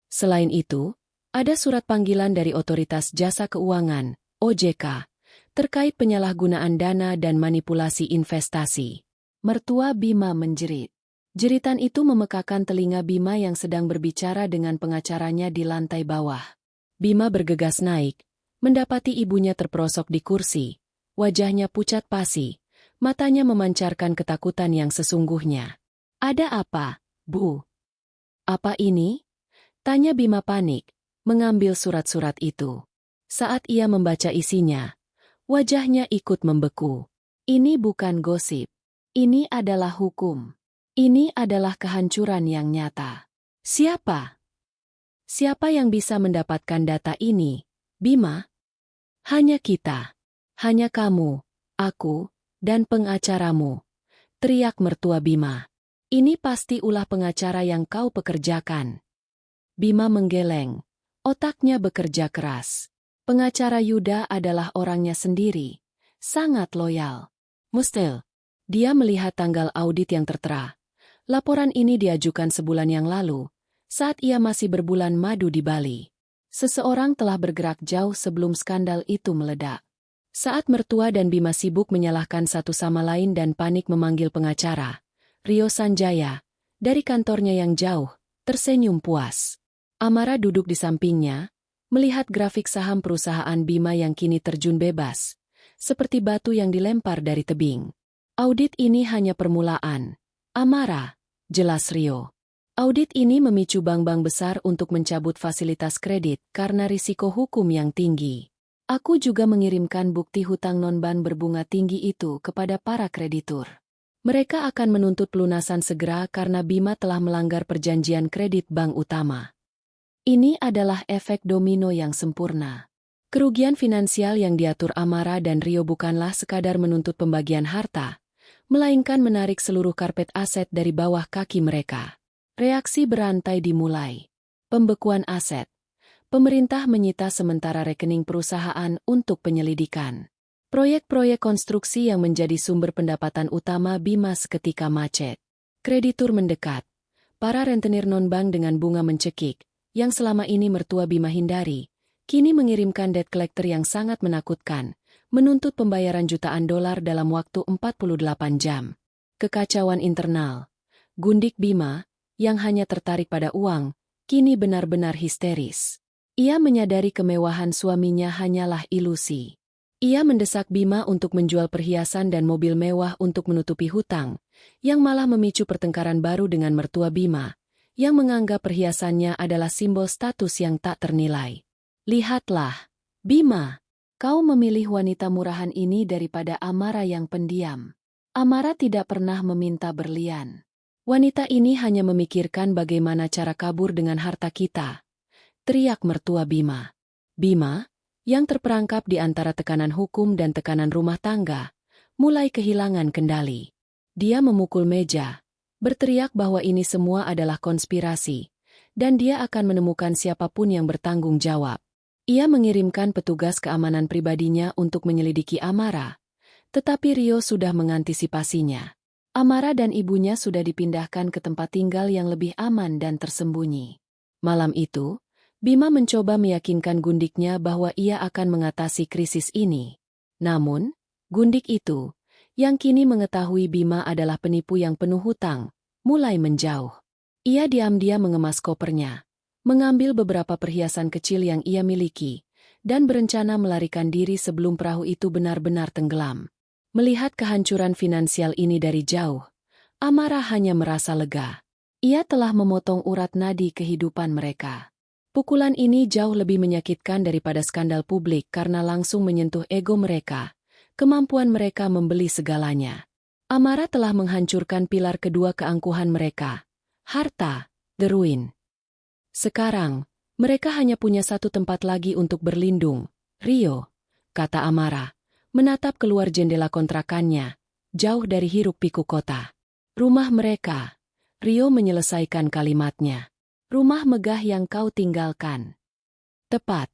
Selain itu, ada surat panggilan dari Otoritas Jasa Keuangan, OJK, terkait penyalahgunaan dana dan manipulasi investasi. Mertua Bima menjerit. Jeritan itu memekakan telinga Bima yang sedang berbicara dengan pengacaranya di lantai bawah. Bima bergegas naik, mendapati ibunya terperosok di kursi, wajahnya pucat pasi, matanya memancarkan ketakutan yang sesungguhnya. "Ada apa, Bu?" "Apa ini?" tanya Bima panik, mengambil surat-surat itu. Saat ia membaca isinya, wajahnya ikut membeku. Ini bukan gosip. Ini adalah hukum. Ini adalah kehancuran yang nyata. Siapa? Siapa yang bisa mendapatkan data ini, Bima? Hanya kita. Hanya kamu, aku, dan pengacaramu. Teriak mertua Bima. Ini pasti ulah pengacara yang kau pekerjakan. Bima menggeleng. Otaknya bekerja keras. Pengacara Yuda adalah orangnya sendiri. Sangat loyal. Mustil. Dia melihat tanggal audit yang tertera. Laporan ini diajukan sebulan yang lalu, saat ia masih berbulan madu di Bali. Seseorang telah bergerak jauh sebelum skandal itu meledak. Saat mertua dan Bima sibuk menyalahkan satu sama lain dan panik memanggil pengacara, Rio Sanjaya, dari kantornya yang jauh, tersenyum puas. Amara duduk di sampingnya, melihat grafik saham perusahaan Bima yang kini terjun bebas, seperti batu yang dilempar dari tebing. Audit ini hanya permulaan. Amara, jelas Rio. Audit ini memicu bank-bank besar untuk mencabut fasilitas kredit karena risiko hukum yang tinggi. Aku juga mengirimkan bukti hutang non-bank berbunga tinggi itu kepada para kreditur. Mereka akan menuntut pelunasan segera karena Bima telah melanggar perjanjian kredit bank utama. Ini adalah efek domino yang sempurna. Kerugian finansial yang diatur Amara dan Rio bukanlah sekadar menuntut pembagian harta, melainkan menarik seluruh karpet aset dari bawah kaki mereka. Reaksi berantai dimulai. Pembekuan aset. Pemerintah menyita sementara rekening perusahaan untuk penyelidikan. Proyek-proyek konstruksi yang menjadi sumber pendapatan utama Bima seketika macet. Kreditur mendekat. Para rentenir non-bank dengan bunga mencekik, yang selama ini mertua Bima hindari, kini mengirimkan debt collector yang sangat menakutkan, menuntut pembayaran jutaan dolar dalam waktu 48 jam. Kekacauan internal. Gundik Bima, yang hanya tertarik pada uang, kini benar-benar histeris. Ia menyadari kemewahan suaminya hanyalah ilusi. Ia mendesak Bima untuk menjual perhiasan dan mobil mewah untuk menutupi hutang, yang malah memicu pertengkaran baru dengan mertua Bima, yang menganggap perhiasannya adalah simbol status yang tak ternilai. Lihatlah, Bima. Kau memilih wanita murahan ini daripada Amara yang pendiam. Amara tidak pernah meminta berlian. Wanita ini hanya memikirkan bagaimana cara kabur dengan harta kita. Teriak mertua Bima. Bima, yang terperangkap di antara tekanan hukum dan tekanan rumah tangga, mulai kehilangan kendali. Dia memukul meja, berteriak bahwa ini semua adalah konspirasi, dan dia akan menemukan siapapun yang bertanggung jawab. Ia mengirimkan petugas keamanan pribadinya untuk menyelidiki Amara, tetapi Rio sudah mengantisipasinya. Amara dan ibunya sudah dipindahkan ke tempat tinggal yang lebih aman dan tersembunyi. Malam itu, Bima mencoba meyakinkan gundiknya bahwa ia akan mengatasi krisis ini. Namun, gundik itu, yang kini mengetahui Bima adalah penipu yang penuh hutang, mulai menjauh. Ia diam-diam mengemas kopernya, mengambil beberapa perhiasan kecil yang ia miliki, dan berencana melarikan diri sebelum perahu itu benar-benar tenggelam. Melihat kehancuran finansial ini dari jauh, Amara hanya merasa lega. Ia telah memotong urat nadi kehidupan mereka. Pukulan ini jauh lebih menyakitkan daripada skandal publik karena langsung menyentuh ego mereka, kemampuan mereka membeli segalanya. Amara telah menghancurkan pilar kedua keangkuhan mereka, harta, the ruin. Sekarang, mereka hanya punya satu tempat lagi untuk berlindung, Rio, kata Amara, menatap keluar jendela kontrakannya, jauh dari hiruk-pikuk kota. Rumah mereka, Rio menyelesaikan kalimatnya. Rumah megah yang kau tinggalkan. Tepat,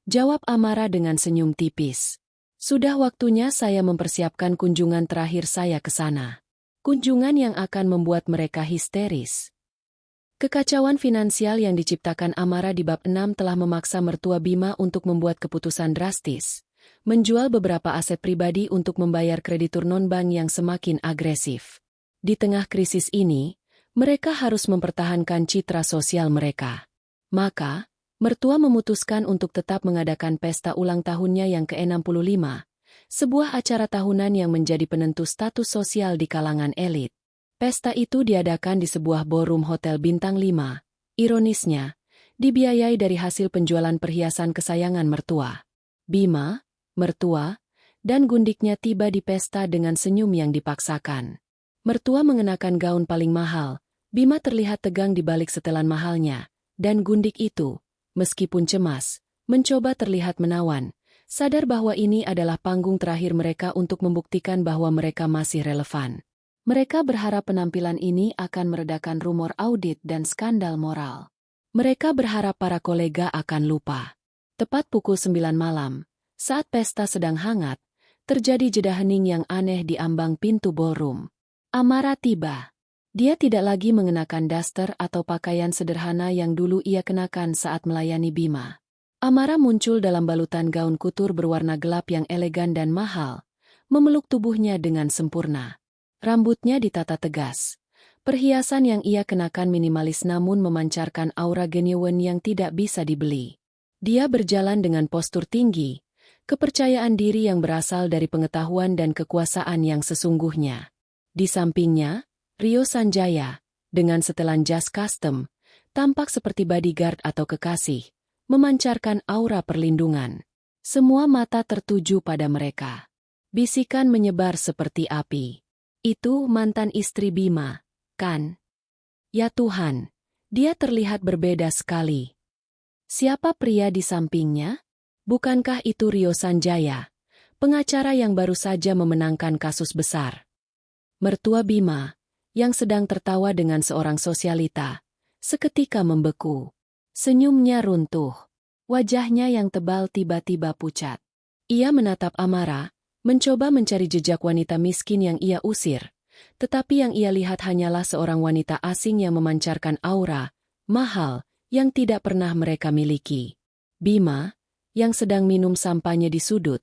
jawab Amara dengan senyum tipis. Sudah waktunya saya mempersiapkan kunjungan terakhir saya ke sana. Kunjungan yang akan membuat mereka histeris. Kekacauan finansial yang diciptakan Amara di bab 6 telah memaksa mertua Bima untuk membuat keputusan drastis, menjual beberapa aset pribadi untuk membayar kreditur non-bank yang semakin agresif. Di tengah krisis ini, mereka harus mempertahankan citra sosial mereka. Maka, mertua memutuskan untuk tetap mengadakan pesta ulang tahunnya yang ke-65, sebuah acara tahunan yang menjadi penentu status sosial di kalangan elit. Pesta itu diadakan di sebuah ballroom hotel bintang 5. Ironisnya, dibiayai dari hasil penjualan perhiasan kesayangan mertua. Bima, mertua, dan gundiknya tiba di pesta dengan senyum yang dipaksakan. Mertua mengenakan gaun paling mahal, Bima terlihat tegang di balik setelan mahalnya, dan gundik itu, meskipun cemas, mencoba terlihat menawan, sadar bahwa ini adalah panggung terakhir mereka untuk membuktikan bahwa mereka masih relevan. Mereka berharap penampilan ini akan meredakan rumor audit dan skandal moral. Mereka berharap para kolega akan lupa. Tepat pukul 9 malam, saat pesta sedang hangat, terjadi jeda hening yang aneh di ambang pintu ballroom. Amara tiba. Dia tidak lagi mengenakan daster atau pakaian sederhana yang dulu ia kenakan saat melayani Bima. Amara muncul dalam balutan gaun kutur berwarna gelap yang elegan dan mahal, memeluk tubuhnya dengan sempurna. Rambutnya ditata tegas. Perhiasan yang ia kenakan minimalis namun memancarkan aura genuine yang tidak bisa dibeli. Dia berjalan dengan postur tinggi, kepercayaan diri yang berasal dari pengetahuan dan kekuasaan yang sesungguhnya. Di sampingnya, Rio Sanjaya, dengan setelan jas custom, tampak seperti bodyguard atau kekasih, memancarkan aura perlindungan. Semua mata tertuju pada mereka. Bisikan menyebar seperti api. Itu mantan istri Bima, kan? Ya Tuhan, dia terlihat berbeda sekali. Siapa pria di sampingnya? Bukankah itu Rio Sanjaya, pengacara yang baru saja memenangkan kasus besar? Mertua Bima, yang sedang tertawa dengan seorang sosialita, seketika membeku. Senyumnya runtuh. Wajahnya yang tebal tiba-tiba pucat. Ia menatap Amara, mencoba mencari jejak wanita miskin yang ia usir, tetapi yang ia lihat hanyalah seorang wanita asing yang memancarkan aura mahal yang tidak pernah mereka miliki. Bima, yang sedang minum sampahnya di sudut,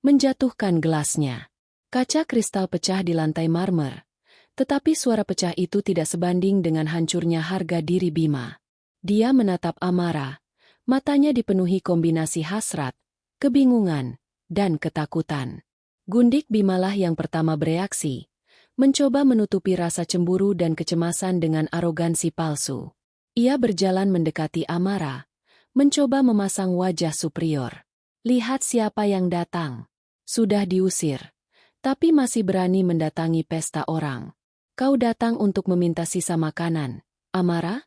menjatuhkan gelasnya. Kaca kristal pecah di lantai marmer. Tetapi suara pecah itu tidak sebanding dengan hancurnya harga diri Bima. Dia menatap Amara, matanya dipenuhi kombinasi hasrat, kebingungan, dan ketakutan. Gundik Bimalah yang pertama bereaksi, mencoba menutupi rasa cemburu dan kecemasan dengan arogansi palsu. Ia berjalan mendekati Amara, mencoba memasang wajah superior. Lihat siapa yang datang. Sudah diusir, tapi masih berani mendatangi pesta orang. Kau datang untuk meminta sisa makanan, Amara?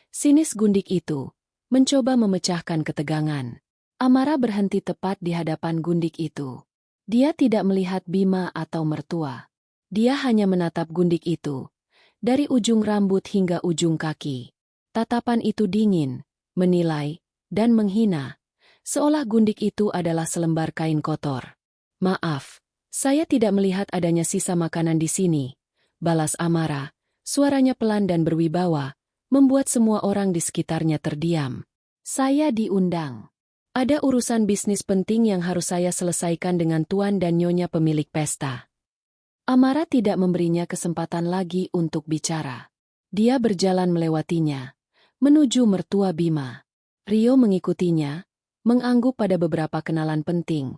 Sinis gundik itu, mencoba memecahkan ketegangan. Amara berhenti tepat di hadapan gundik itu. Dia tidak melihat Bima atau mertua. Dia hanya menatap gundik itu, dari ujung rambut hingga ujung kaki. Tatapan itu dingin, menilai, dan menghina, seolah gundik itu adalah selembar kain kotor. Maaf, saya tidak melihat adanya sisa makanan di sini, balas Amara, suaranya pelan dan berwibawa, membuat semua orang di sekitarnya terdiam. Saya diundang. Ada urusan bisnis penting yang harus saya selesaikan dengan tuan dan nyonya pemilik pesta. Amara tidak memberinya kesempatan lagi untuk bicara. Dia berjalan melewatinya, menuju mertua Bima. Rio mengikutinya, mengangguk pada beberapa kenalan penting,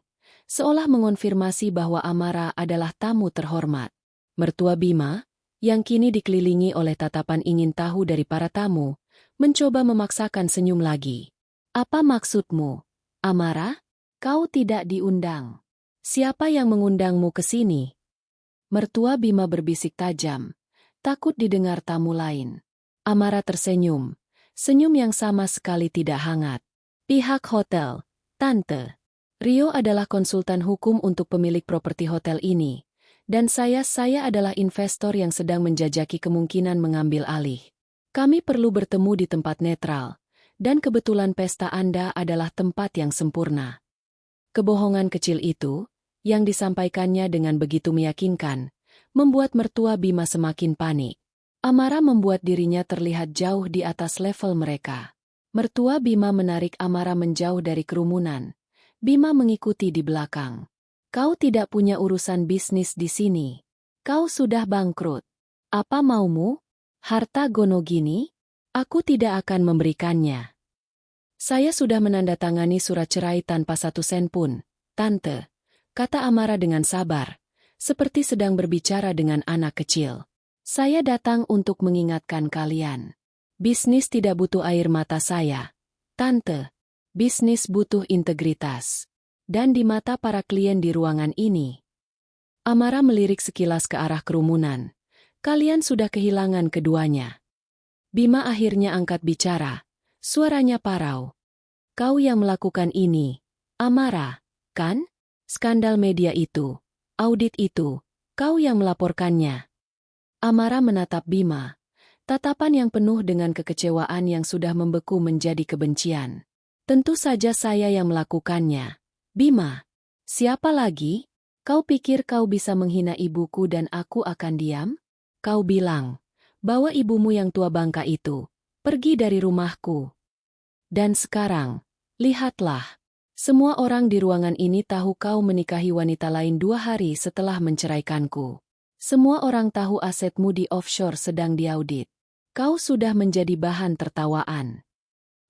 seolah mengonfirmasi bahwa Amara adalah tamu terhormat. Mertua Bima, yang kini dikelilingi oleh tatapan ingin tahu dari para tamu, mencoba memaksakan senyum lagi. Apa maksudmu, Amara? Kau tidak diundang. Siapa yang mengundangmu ke sini? Mertua Bima berbisik tajam, takut didengar tamu lain. Amara tersenyum, senyum yang sama sekali tidak hangat. Pihak hotel, Tante. Rio adalah konsultan hukum untuk pemilik properti hotel ini, dan saya adalah investor yang sedang menjajaki kemungkinan mengambil alih. Kami perlu bertemu di tempat netral, dan kebetulan pesta Anda adalah tempat yang sempurna. Kebohongan kecil itu, yang disampaikannya dengan begitu meyakinkan, membuat mertua Bima semakin panik. Amara membuat dirinya terlihat jauh di atas level mereka. Mertua Bima menarik Amara menjauh dari kerumunan. Bima mengikuti di belakang. Kau tidak punya urusan bisnis di sini. Kau sudah bangkrut. Apa maumu? Harta gonogini? Aku tidak akan memberikannya. Saya sudah menandatangani surat cerai tanpa 1 sen pun, Tante, kata Amara dengan sabar, seperti sedang berbicara dengan anak kecil. Saya datang untuk mengingatkan kalian. Bisnis tidak butuh air mata saya, Tante. Bisnis butuh integritas. Dan di mata para klien di ruangan ini. Amara melirik sekilas ke arah kerumunan. Kalian sudah kehilangan keduanya. Bima akhirnya angkat bicara. Suaranya parau. Kau yang melakukan ini, Amara, kan? Skandal media itu, audit itu, kau yang melaporkannya. Amara menatap Bima. Tatapan yang penuh dengan kekecewaan yang sudah membeku menjadi kebencian. Tentu saja saya yang melakukannya. Bima, siapa lagi? Kau pikir kau bisa menghina ibuku dan aku akan diam? Kau bilang, bawa ibumu yang tua bangka itu, pergi dari rumahku. Dan sekarang, lihatlah, semua orang di ruangan ini tahu kau menikahi wanita lain 2 hari setelah menceraikanku. Semua orang tahu asetmu di offshore sedang diaudit. Kau sudah menjadi bahan tertawaan.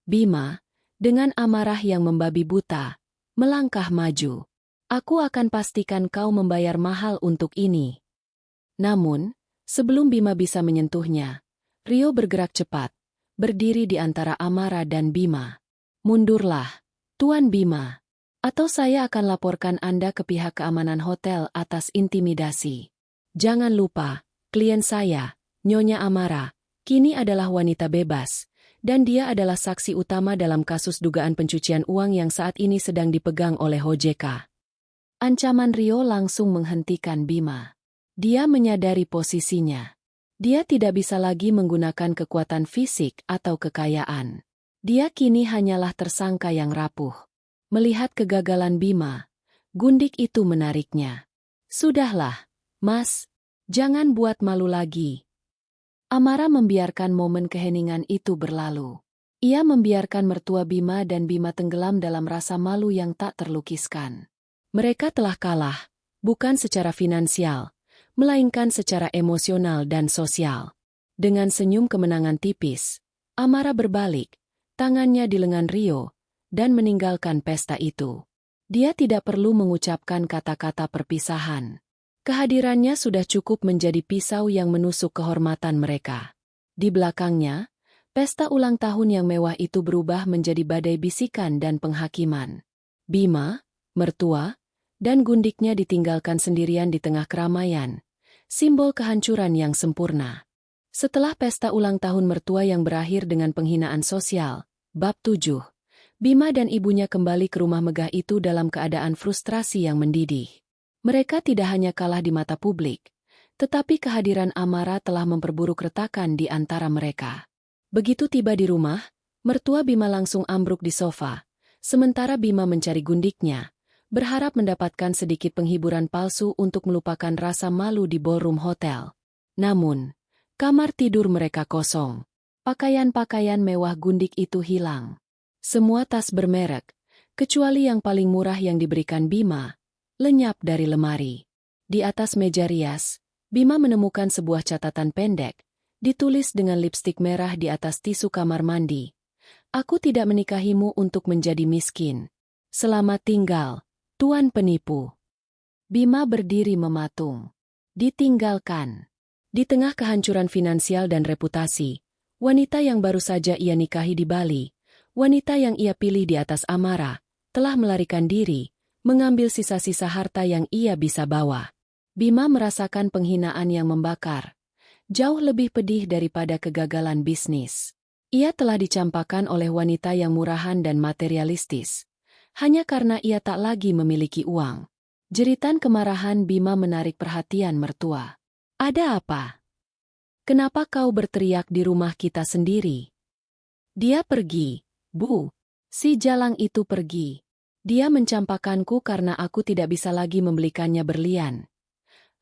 Bima, dengan amarah yang membabi buta, melangkah maju. Aku akan pastikan kau membayar mahal untuk ini. Namun, sebelum Bima bisa menyentuhnya, Rio bergerak cepat, berdiri di antara Amara dan Bima. Mundurlah, Tuan Bima, atau saya akan laporkan Anda ke pihak keamanan hotel atas intimidasi. Jangan lupa, klien saya, Nyonya Amara, kini adalah wanita bebas. Dan dia adalah saksi utama dalam kasus dugaan pencucian uang yang saat ini sedang dipegang oleh OJK. Ancaman Rio langsung menghentikan Bima. Dia menyadari posisinya. Dia tidak bisa lagi menggunakan kekuatan fisik atau kekayaan. Dia kini hanyalah tersangka yang rapuh. Melihat kegagalan Bima, gundik itu menariknya. Sudahlah, Mas, jangan buat malu lagi. Amara membiarkan momen keheningan itu berlalu. Ia membiarkan mertua Bima dan Bima tenggelam dalam rasa malu yang tak terlukiskan. Mereka telah kalah, bukan secara finansial, melainkan secara emosional dan sosial. Dengan senyum kemenangan tipis, Amara berbalik, tangannya di lengan Rio, dan meninggalkan pesta itu. Dia tidak perlu mengucapkan kata-kata perpisahan. Kehadirannya sudah cukup menjadi pisau yang menusuk kehormatan mereka. Di belakangnya, pesta ulang tahun yang mewah itu berubah menjadi badai bisikan dan penghakiman. Bima, mertua, dan gundiknya ditinggalkan sendirian di tengah keramaian, simbol kehancuran yang sempurna. Setelah pesta ulang tahun mertua yang berakhir dengan penghinaan sosial, bab 7, Bima dan ibunya kembali ke rumah megah itu dalam keadaan frustrasi yang mendidih. Mereka tidak hanya kalah di mata publik, tetapi kehadiran Amara telah memperburuk retakan di antara mereka. Begitu tiba di rumah, mertua Bima langsung ambruk di sofa, sementara Bima mencari gundiknya, berharap mendapatkan sedikit penghiburan palsu untuk melupakan rasa malu di ballroom hotel. Namun, kamar tidur mereka kosong. Pakaian-pakaian mewah gundik itu hilang. Semua tas bermerek, kecuali yang paling murah yang diberikan Bima, lenyap dari lemari. Di atas meja rias, Bima menemukan sebuah catatan pendek, ditulis dengan lipstik merah di atas tisu kamar mandi. Aku tidak menikahimu untuk menjadi miskin. Selamat tinggal, Tuan penipu. Bima berdiri mematung. Ditinggalkan. Di tengah kehancuran finansial dan reputasi, wanita yang baru saja ia nikahi di Bali, wanita yang ia pilih di atas Amara, telah melarikan diri, mengambil sisa-sisa harta yang ia bisa bawa. Bima merasakan penghinaan yang membakar, jauh lebih pedih daripada kegagalan bisnis. Ia telah dicampakkan oleh wanita yang murahan dan materialistis, hanya karena ia tak lagi memiliki uang. Jeritan kemarahan Bima menarik perhatian mertua. "Ada apa? Kenapa kau berteriak di rumah kita sendiri?" "Dia pergi, Bu. Si Jalang itu pergi. Dia mencampakkanku karena aku tidak bisa lagi membelikannya berlian,"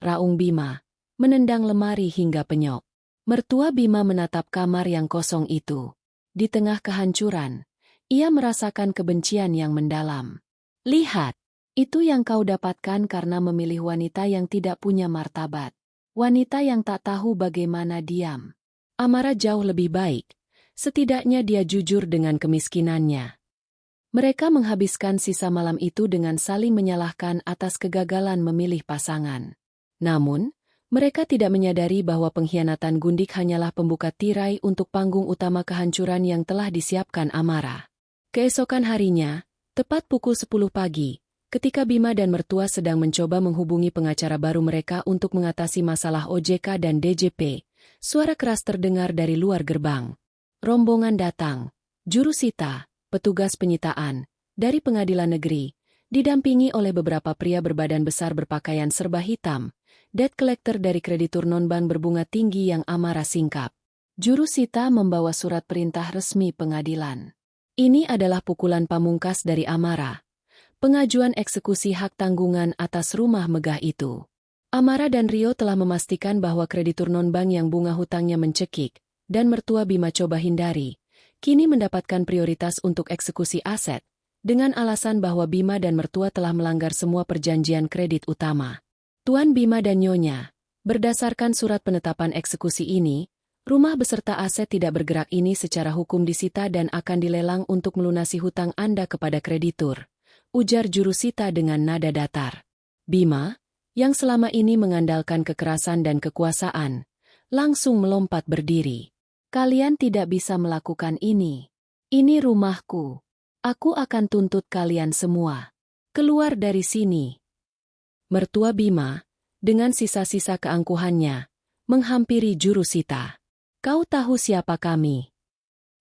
raung Bima, menendang lemari hingga penyok. Mertua Bima menatap kamar yang kosong itu. Di tengah kehancuran, ia merasakan kebencian yang mendalam. "Lihat, itu yang kau dapatkan karena memilih wanita yang tidak punya martabat. Wanita yang tak tahu bagaimana diam." Amara jauh lebih baik. Setidaknya dia jujur dengan kemiskinannya. Mereka menghabiskan sisa malam itu dengan saling menyalahkan atas kegagalan memilih pasangan. Namun, mereka tidak menyadari bahwa pengkhianatan Gundik hanyalah pembuka tirai untuk panggung utama kehancuran yang telah disiapkan Amara. Keesokan harinya, tepat pukul 10 pagi, ketika Bima dan mertua sedang mencoba menghubungi pengacara baru mereka untuk mengatasi masalah OJK dan DJP, suara keras terdengar dari luar gerbang. Rombongan datang, jurusita, petugas penyitaan, dari pengadilan negeri, didampingi oleh beberapa pria berbadan besar berpakaian serba hitam, debt collector dari kreditur non-bank berbunga tinggi yang Amara singkap. Jurusita membawa surat perintah resmi pengadilan. Ini adalah pukulan pamungkas dari Amara. Pengajuan eksekusi hak tanggungan atas rumah megah itu. Amara dan Rio telah memastikan bahwa kreditur non-bank yang bunga hutangnya mencekik, dan mertua Bima coba hindari, kini mendapatkan prioritas untuk eksekusi aset, dengan alasan bahwa Bima dan mertua telah melanggar semua perjanjian kredit utama. Tuan Bima dan Nyonya, berdasarkan surat penetapan eksekusi ini, rumah beserta aset tidak bergerak ini secara hukum disita dan akan dilelang untuk melunasi hutang Anda kepada kreditur, ujar jurusita dengan nada datar. Bima, yang selama ini mengandalkan kekerasan dan kekuasaan, langsung melompat berdiri. "Kalian tidak bisa melakukan ini. Ini rumahku. Aku akan tuntut kalian semua. Keluar dari sini." Mertua Bima, dengan sisa-sisa keangkuhannya, menghampiri jurusita. "Kau tahu siapa kami?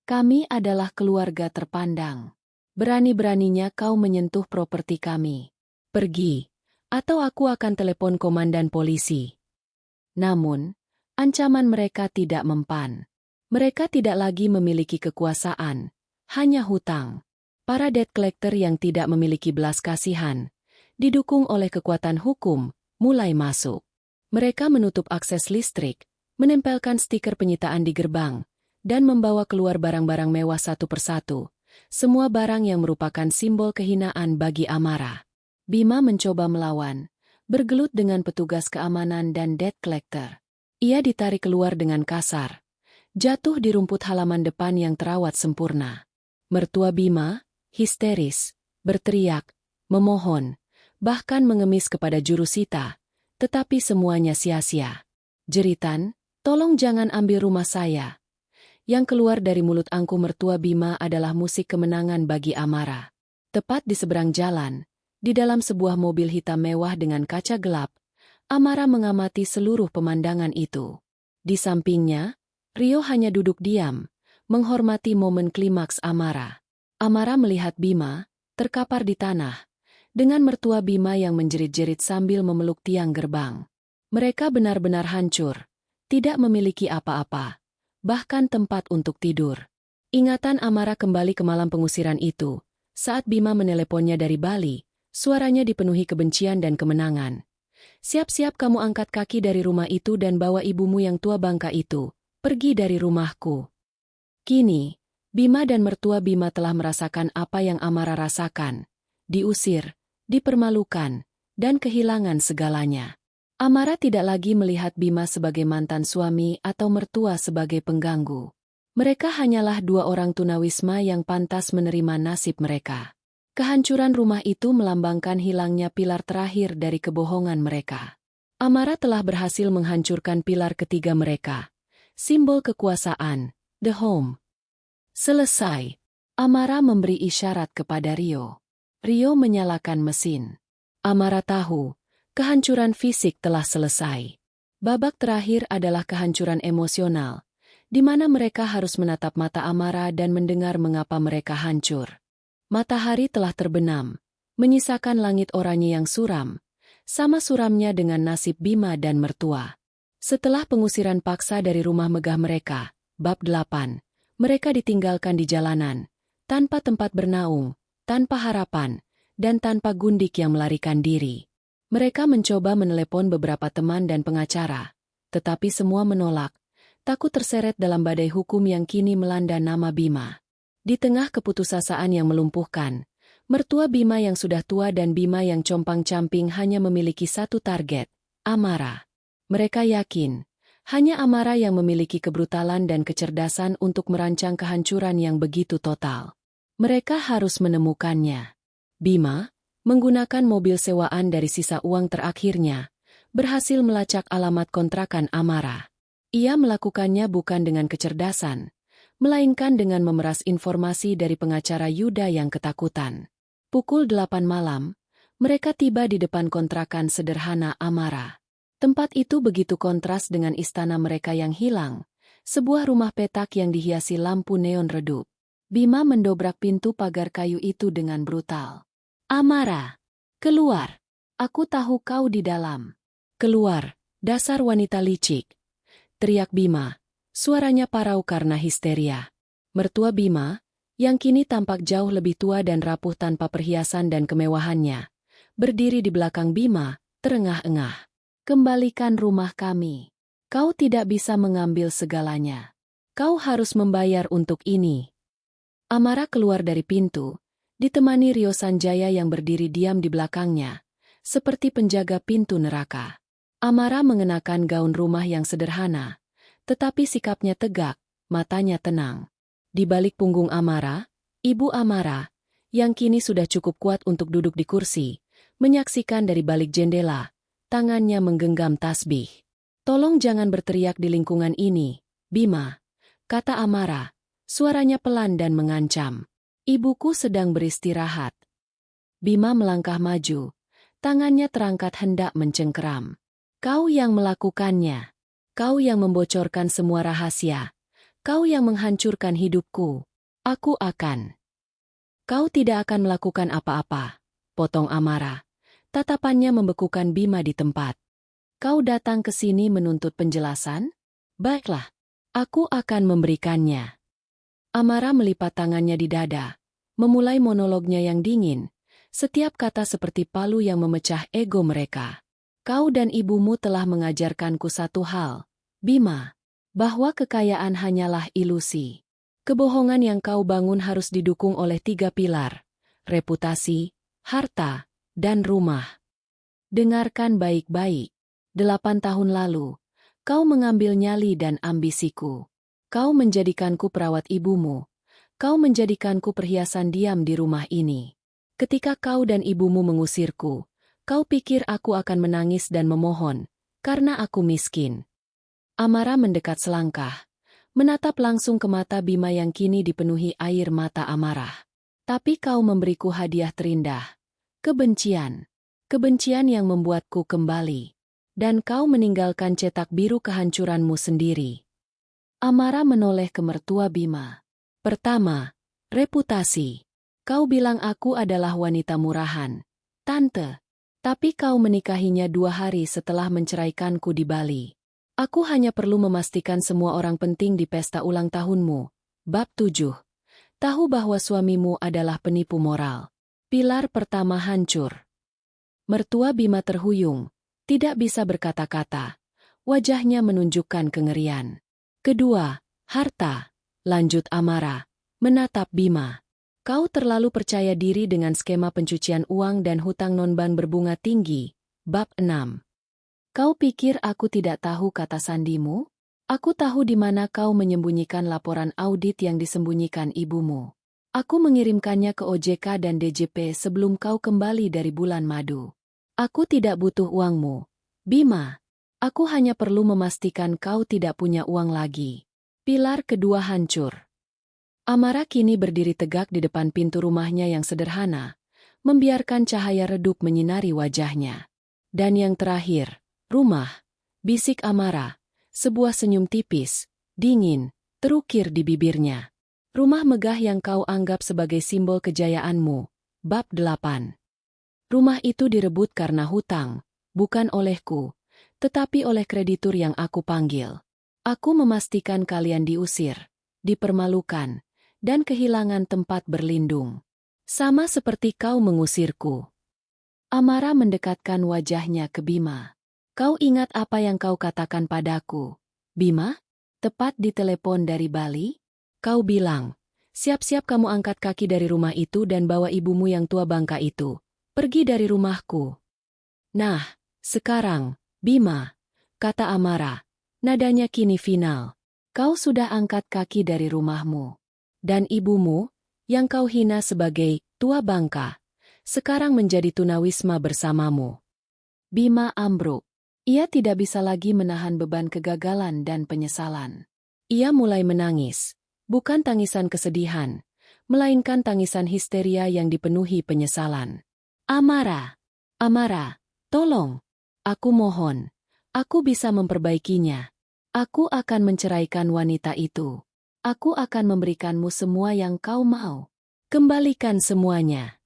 Kami adalah keluarga terpandang. Berani-beraninya kau menyentuh properti kami. Pergi, atau aku akan telepon komandan polisi." Namun, ancaman mereka tidak mempan. Mereka tidak lagi memiliki kekuasaan, hanya hutang. Para debt collector yang tidak memiliki belas kasihan, didukung oleh kekuatan hukum, mulai masuk. Mereka menutup akses listrik, menempelkan stiker penyitaan di gerbang, dan membawa keluar barang-barang mewah satu persatu, semua barang yang merupakan simbol kehinaan bagi Amara. Bima mencoba melawan, bergelut dengan petugas keamanan dan debt collector. Ia ditarik keluar dengan kasar, jatuh di rumput halaman depan yang terawat sempurna. Mertua Bima, histeris, berteriak, memohon, bahkan mengemis kepada jurusita, tetapi semuanya sia-sia. Jeritan, "Tolong jangan ambil rumah saya." Yang keluar dari mulut angku mertua Bima adalah musik kemenangan bagi Amara. Tepat di seberang jalan, di dalam sebuah mobil hitam mewah dengan kaca gelap, Amara mengamati seluruh pemandangan itu. Di sampingnya, Rio hanya duduk diam, menghormati momen klimaks Amara. Amara melihat Bima, terkapar di tanah, dengan mertua Bima yang menjerit-jerit sambil memeluk tiang gerbang. Mereka benar-benar hancur, tidak memiliki apa-apa, bahkan tempat untuk tidur. Ingatan Amara kembali ke malam pengusiran itu, saat Bima meneleponnya dari Bali, suaranya dipenuhi kebencian dan kemenangan. "Siap-siap kamu angkat kaki dari rumah itu dan bawa ibumu yang tua bangka itu. Pergi dari rumahku." Kini, Bima dan mertua Bima telah merasakan apa yang Amara rasakan. Diusir, dipermalukan, dan kehilangan segalanya. Amara tidak lagi melihat Bima sebagai mantan suami atau mertua sebagai pengganggu. Mereka hanyalah dua orang tunawisma yang pantas menerima nasib mereka. Kehancuran rumah itu melambangkan hilangnya pilar terakhir dari kebohongan mereka. Amara telah berhasil menghancurkan pilar ketiga mereka. Simbol kekuasaan, the home. Selesai. Amara memberi isyarat kepada Rio. Rio menyalakan mesin. Amara tahu, kehancuran fisik telah selesai. Babak terakhir adalah kehancuran emosional, di mana mereka harus menatap mata Amara dan mendengar mengapa mereka hancur. Matahari telah terbenam, menyisakan langit oranye yang suram, sama suramnya dengan nasib Bima dan mertua. Setelah pengusiran paksa dari rumah megah mereka, bab 8, mereka ditinggalkan di jalanan, tanpa tempat bernaung, tanpa harapan, dan tanpa gundik yang melarikan diri. Mereka mencoba menelepon beberapa teman dan pengacara, tetapi semua menolak, takut terseret dalam badai hukum yang kini melanda nama Bima. Di tengah keputusasaan yang melumpuhkan, mertua Bima yang sudah tua dan Bima yang compang-camping hanya memiliki satu target, Amara. Mereka yakin, hanya Amara yang memiliki kebrutalan dan kecerdasan untuk merancang kehancuran yang begitu total. Mereka harus menemukannya. Bima, menggunakan mobil sewaan dari sisa uang terakhirnya, berhasil melacak alamat kontrakan Amara. Ia melakukannya bukan dengan kecerdasan, melainkan dengan memeras informasi dari pengacara Yuda yang ketakutan. Pukul 8 malam, mereka tiba di depan kontrakan sederhana Amara. Tempat itu begitu kontras dengan istana mereka yang hilang, sebuah rumah petak yang dihiasi lampu neon redup. Bima mendobrak pintu pagar kayu itu dengan brutal. Amara, keluar. Aku tahu kau di dalam. Keluar, dasar wanita licik. Teriak Bima, suaranya parau karena histeria. Mertua Bima, yang kini tampak jauh lebih tua dan rapuh tanpa perhiasan dan kemewahannya, berdiri di belakang Bima, terengah-engah. Kembalikan rumah kami. Kau tidak bisa mengambil segalanya. Kau harus membayar untuk ini. Amara keluar dari pintu, ditemani Rio Sanjaya yang berdiri diam di belakangnya, seperti penjaga pintu neraka. Amara mengenakan gaun rumah yang sederhana, tetapi sikapnya tegak, matanya tenang. Di balik punggung Amara, Ibu Amara, yang kini sudah cukup kuat untuk duduk di kursi, menyaksikan dari balik jendela, tangannya menggenggam tasbih. Tolong jangan berteriak di lingkungan ini, Bima, kata Amara, suaranya pelan dan mengancam. Ibuku sedang beristirahat. Bima melangkah maju, tangannya terangkat hendak mencengkeram. Kau yang melakukannya. Kau yang membocorkan semua rahasia. Kau yang menghancurkan hidupku. Aku akan. Kau tidak akan melakukan apa-apa, potong Amara. Tatapannya membekukan Bima di tempat. Kau datang ke sini menuntut penjelasan? Baiklah, aku akan memberikannya. Amara melipat tangannya di dada, memulai monolognya yang dingin, setiap kata seperti palu yang memecah ego mereka. Kau dan ibumu telah mengajarkanku satu hal, Bima, bahwa kekayaan hanyalah ilusi. Kebohongan yang kau bangun harus didukung oleh 3 pilar, reputasi, harta, dan rumah. Dengarkan baik-baik. 8 tahun lalu, kau mengambil nyali dan ambisiku. Kau menjadikanku perawat ibumu. Kau menjadikanku perhiasan diam di rumah ini. Ketika kau dan ibumu mengusirku, kau pikir aku akan menangis dan memohon, karena aku miskin. Amara mendekat selangkah, menatap langsung ke mata Bima yang kini dipenuhi air mata amarah. Tapi kau memberiku hadiah terindah. Kebencian. Kebencian yang membuatku kembali. Dan kau meninggalkan cetak biru kehancuranmu sendiri. Amara menoleh ke mertua Bima. Pertama, reputasi. Kau bilang aku adalah wanita murahan, tante. Tapi kau menikahinya 2 hari setelah menceraikanku di Bali. Aku hanya perlu memastikan semua orang penting di pesta ulang tahunmu. Bab 7. Tahu bahwa suamimu adalah penipu moral. Pilar pertama hancur. Mertua Bima terhuyung, tidak bisa berkata-kata. Wajahnya menunjukkan kengerian. Kedua, harta, lanjut Amara, menatap Bima. Kau terlalu percaya diri dengan skema pencucian uang dan hutang non-bank berbunga tinggi. Bab 6. Kau pikir aku tidak tahu kata sandimu? Aku tahu di mana kau menyembunyikan laporan audit yang disembunyikan ibumu. Aku mengirimkannya ke OJK dan DJP sebelum kau kembali dari bulan madu. Aku tidak butuh uangmu, Bima. Aku hanya perlu memastikan kau tidak punya uang lagi. Pilar kedua hancur. Amara kini berdiri tegak di depan pintu rumahnya yang sederhana, membiarkan cahaya redup menyinari wajahnya. Dan yang terakhir, rumah, bisik Amara, sebuah senyum tipis, dingin, terukir di bibirnya. Rumah megah yang kau anggap sebagai simbol kejayaanmu. Bab 8. Rumah itu direbut karena hutang, bukan olehku, tetapi oleh kreditur yang aku panggil. Aku memastikan kalian diusir, dipermalukan, dan kehilangan tempat berlindung. Sama seperti kau mengusirku. Amara mendekatkan wajahnya ke Bima. Kau ingat apa yang kau katakan padaku, Bima? Tepat di telepon dari Bali? Kau bilang, siap-siap kamu angkat kaki dari rumah itu dan bawa ibumu yang tua bangka itu pergi dari rumahku. Nah, sekarang, Bima, kata Amara, nadanya kini final. Kau sudah angkat kaki dari rumahmu. Dan ibumu, yang kau hina sebagai tua bangka, sekarang menjadi tunawisma bersamamu. Bima ambruk. Ia tidak bisa lagi menahan beban kegagalan dan penyesalan. Ia mulai menangis, bukan tangisan kesedihan, melainkan tangisan histeria yang dipenuhi penyesalan. Amara, Amara, tolong, aku mohon, aku bisa memperbaikinya. Aku akan menceraikan wanita itu. Aku akan memberikanmu semua yang kau mau. Kembalikan semuanya.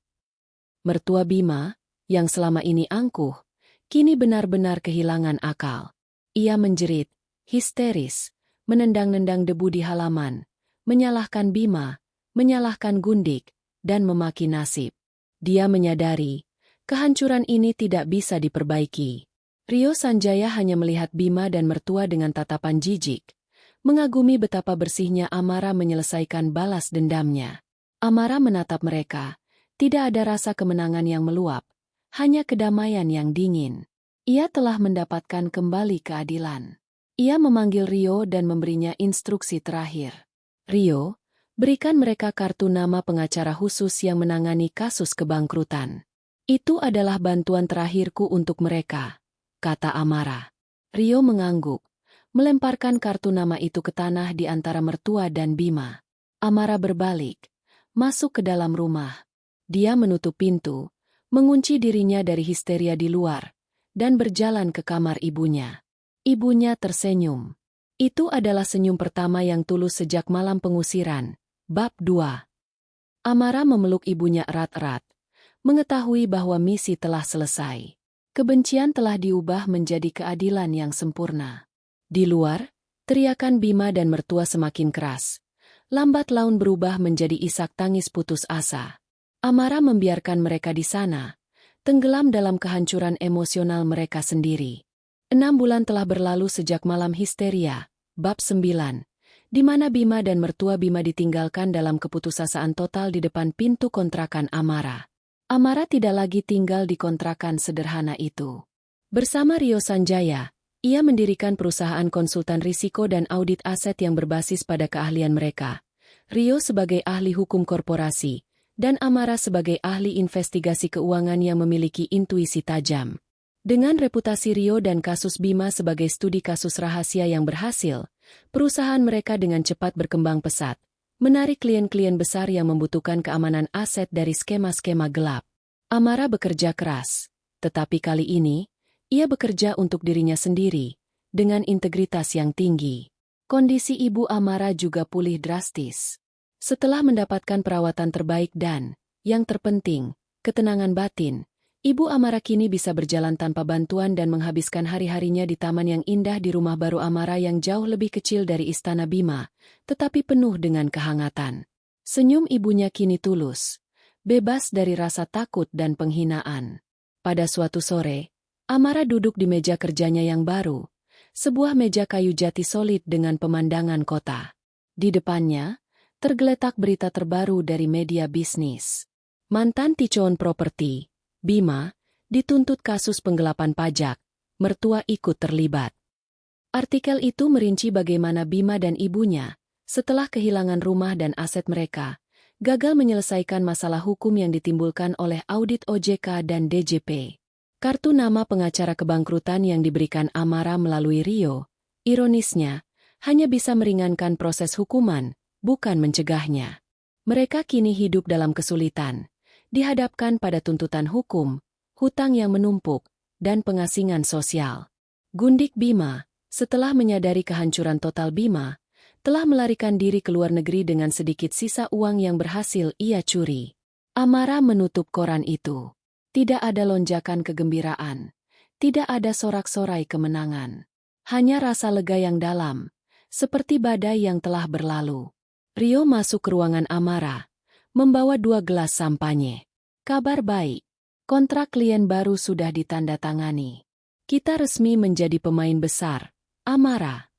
Mertua Bima, yang selama ini angkuh, kini benar-benar kehilangan akal. Ia menjerit, histeris, menendang-nendang debu di halaman, menyalahkan Bima, menyalahkan Gundik, dan memaki nasib. Dia menyadari, kehancuran ini tidak bisa diperbaiki. Rio Sanjaya hanya melihat Bima dan mertua dengan tatapan jijik, mengagumi betapa bersihnya Amara menyelesaikan balas dendamnya. Amara menatap mereka, tidak ada rasa kemenangan yang meluap, hanya kedamaian yang dingin. Ia telah mendapatkan kembali keadilan. Ia memanggil Rio dan memberinya instruksi terakhir. Rio, berikan mereka kartu nama pengacara khusus yang menangani kasus kebangkrutan. Itu adalah bantuan terakhirku untuk mereka, kata Amara. Rio mengangguk, melemparkan kartu nama itu ke tanah di antara mertua dan Bima. Amara berbalik, masuk ke dalam rumah. Dia menutup pintu, mengunci dirinya dari histeria di luar, dan berjalan ke kamar ibunya. Ibunya tersenyum. Itu adalah senyum pertama yang tulus sejak malam pengusiran. Bab 2. Amara memeluk ibunya erat-erat, mengetahui bahwa misi telah selesai. Kebencian telah diubah menjadi keadilan yang sempurna. Di luar, teriakan Bima dan mertua semakin keras. Lambat laun berubah menjadi isak tangis putus asa. Amara membiarkan mereka di sana, tenggelam dalam kehancuran emosional mereka sendiri. 6 bulan telah berlalu sejak malam histeria. Bab 9. Di mana Bima dan mertua Bima ditinggalkan dalam keputusasaan total di depan pintu kontrakan Amara. Amara tidak lagi tinggal di kontrakan sederhana itu. Bersama Rio Sanjaya, ia mendirikan perusahaan konsultan risiko dan audit aset yang berbasis pada keahlian mereka. Rio sebagai ahli hukum korporasi, dan Amara sebagai ahli investigasi keuangan yang memiliki intuisi tajam. Dengan reputasi Rio dan kasus Bima sebagai studi kasus rahasia yang berhasil, perusahaan mereka dengan cepat berkembang pesat, menarik klien-klien besar yang membutuhkan keamanan aset dari skema-skema gelap. Amara bekerja keras, tetapi kali ini, ia bekerja untuk dirinya sendiri, dengan integritas yang tinggi. Kondisi ibu Amara juga pulih drastis. Setelah mendapatkan perawatan terbaik dan, yang terpenting, ketenangan batin, Ibu Amara kini bisa berjalan tanpa bantuan dan menghabiskan hari-harinya di taman yang indah di rumah baru Amara yang jauh lebih kecil dari istana Bima, tetapi penuh dengan kehangatan. Senyum ibunya kini tulus, bebas dari rasa takut dan penghinaan. Pada suatu sore, Amara duduk di meja kerjanya yang baru, sebuah meja kayu jati solid dengan pemandangan kota. Di depannya, tergeletak berita terbaru dari media bisnis. Mantan ticon properti Bima, dituntut kasus penggelapan pajak, mertua ikut terlibat. Artikel itu merinci bagaimana Bima dan ibunya, setelah kehilangan rumah dan aset mereka, gagal menyelesaikan masalah hukum yang ditimbulkan oleh audit OJK dan DJP. Kartu nama pengacara kebangkrutan yang diberikan Amara melalui Rio, ironisnya, hanya bisa meringankan proses hukuman, bukan mencegahnya. Mereka kini hidup dalam kesulitan. Dihadapkan pada tuntutan hukum, hutang yang menumpuk, dan pengasingan sosial. Gundik Bima, setelah menyadari kehancuran total Bima, telah melarikan diri ke luar negeri dengan sedikit sisa uang yang berhasil ia curi. Amara menutup koran itu. Tidak ada lonjakan kegembiraan. Tidak ada sorak-sorai kemenangan. Hanya rasa lega yang dalam, seperti badai yang telah berlalu. Rio masuk ke ruangan Amara, membawa 2 gelas sampanye. Kabar baik. Kontrak klien baru sudah ditandatangani. Kita resmi menjadi pemain besar, Amara.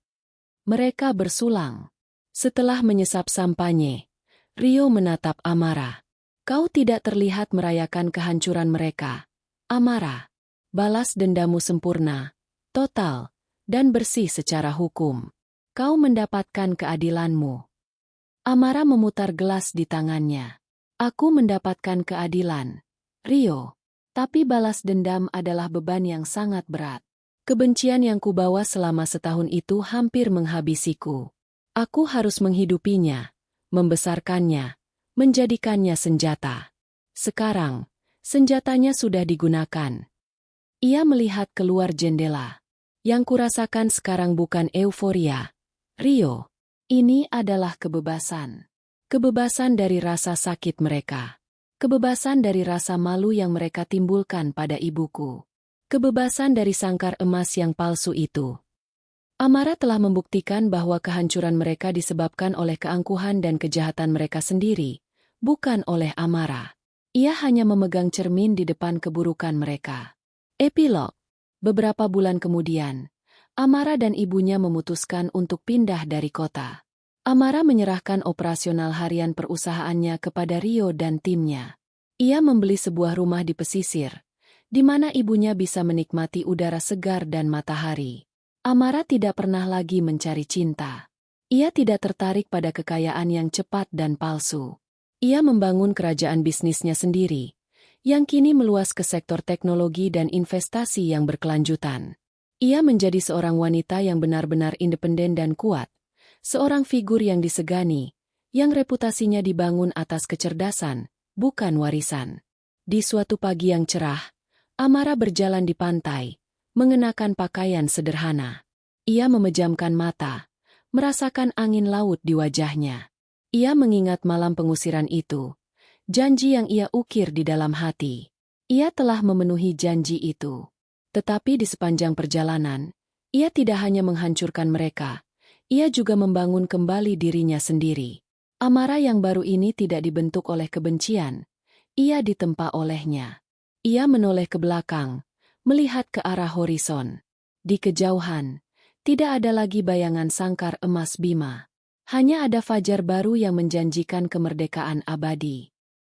Mereka bersulang. Setelah menyesap sampanye, Rio menatap Amara. Kau tidak terlihat merayakan kehancuran mereka, Amara. Balas dendamu sempurna, total, dan bersih secara hukum. Kau mendapatkan keadilanmu. Amara memutar gelas di tangannya. Aku mendapatkan keadilan, Rio. Tapi balas dendam adalah beban yang sangat berat. Kebencian yang kubawa selama setahun itu hampir menghabisiku. Aku harus menghidupinya, membesarkannya, menjadikannya senjata. Sekarang, senjatanya sudah digunakan. Ia melihat keluar jendela. Yang kurasakan sekarang bukan euforia, Rio. Ini adalah kebebasan. Kebebasan dari rasa sakit mereka. Kebebasan dari rasa malu yang mereka timbulkan pada ibuku. Kebebasan dari sangkar emas yang palsu itu. Amara telah membuktikan bahwa kehancuran mereka disebabkan oleh keangkuhan dan kejahatan mereka sendiri, bukan oleh Amara. Ia hanya memegang cermin di depan keburukan mereka. Epilog. Beberapa bulan kemudian, Amara dan ibunya memutuskan untuk pindah dari kota. Amara menyerahkan operasional harian perusahaannya kepada Rio dan timnya. Ia membeli sebuah rumah di pesisir, di mana ibunya bisa menikmati udara segar dan matahari. Amara tidak pernah lagi mencari cinta. Ia tidak tertarik pada kekayaan yang cepat dan palsu. Ia membangun kerajaan bisnisnya sendiri, yang kini meluas ke sektor teknologi dan investasi yang berkelanjutan. Ia menjadi seorang wanita yang benar-benar independen dan kuat. Seorang figur yang disegani, yang reputasinya dibangun atas kecerdasan, bukan warisan. Di suatu pagi yang cerah, Amara berjalan di pantai, mengenakan pakaian sederhana. Ia memejamkan mata, merasakan angin laut di wajahnya. Ia mengingat malam pengusiran itu, janji yang ia ukir di dalam hati. Ia telah memenuhi janji itu. Tetapi di sepanjang perjalanan, ia tidak hanya menghancurkan mereka, ia juga membangun kembali dirinya sendiri. Amara yang baru ini tidak dibentuk oleh kebencian, ia ditempa olehnya. Ia menoleh ke belakang, melihat ke arah horizon. Di kejauhan, tidak ada lagi bayangan sangkar emas Bima. Hanya ada fajar baru yang menjanjikan kemerdekaan abadi.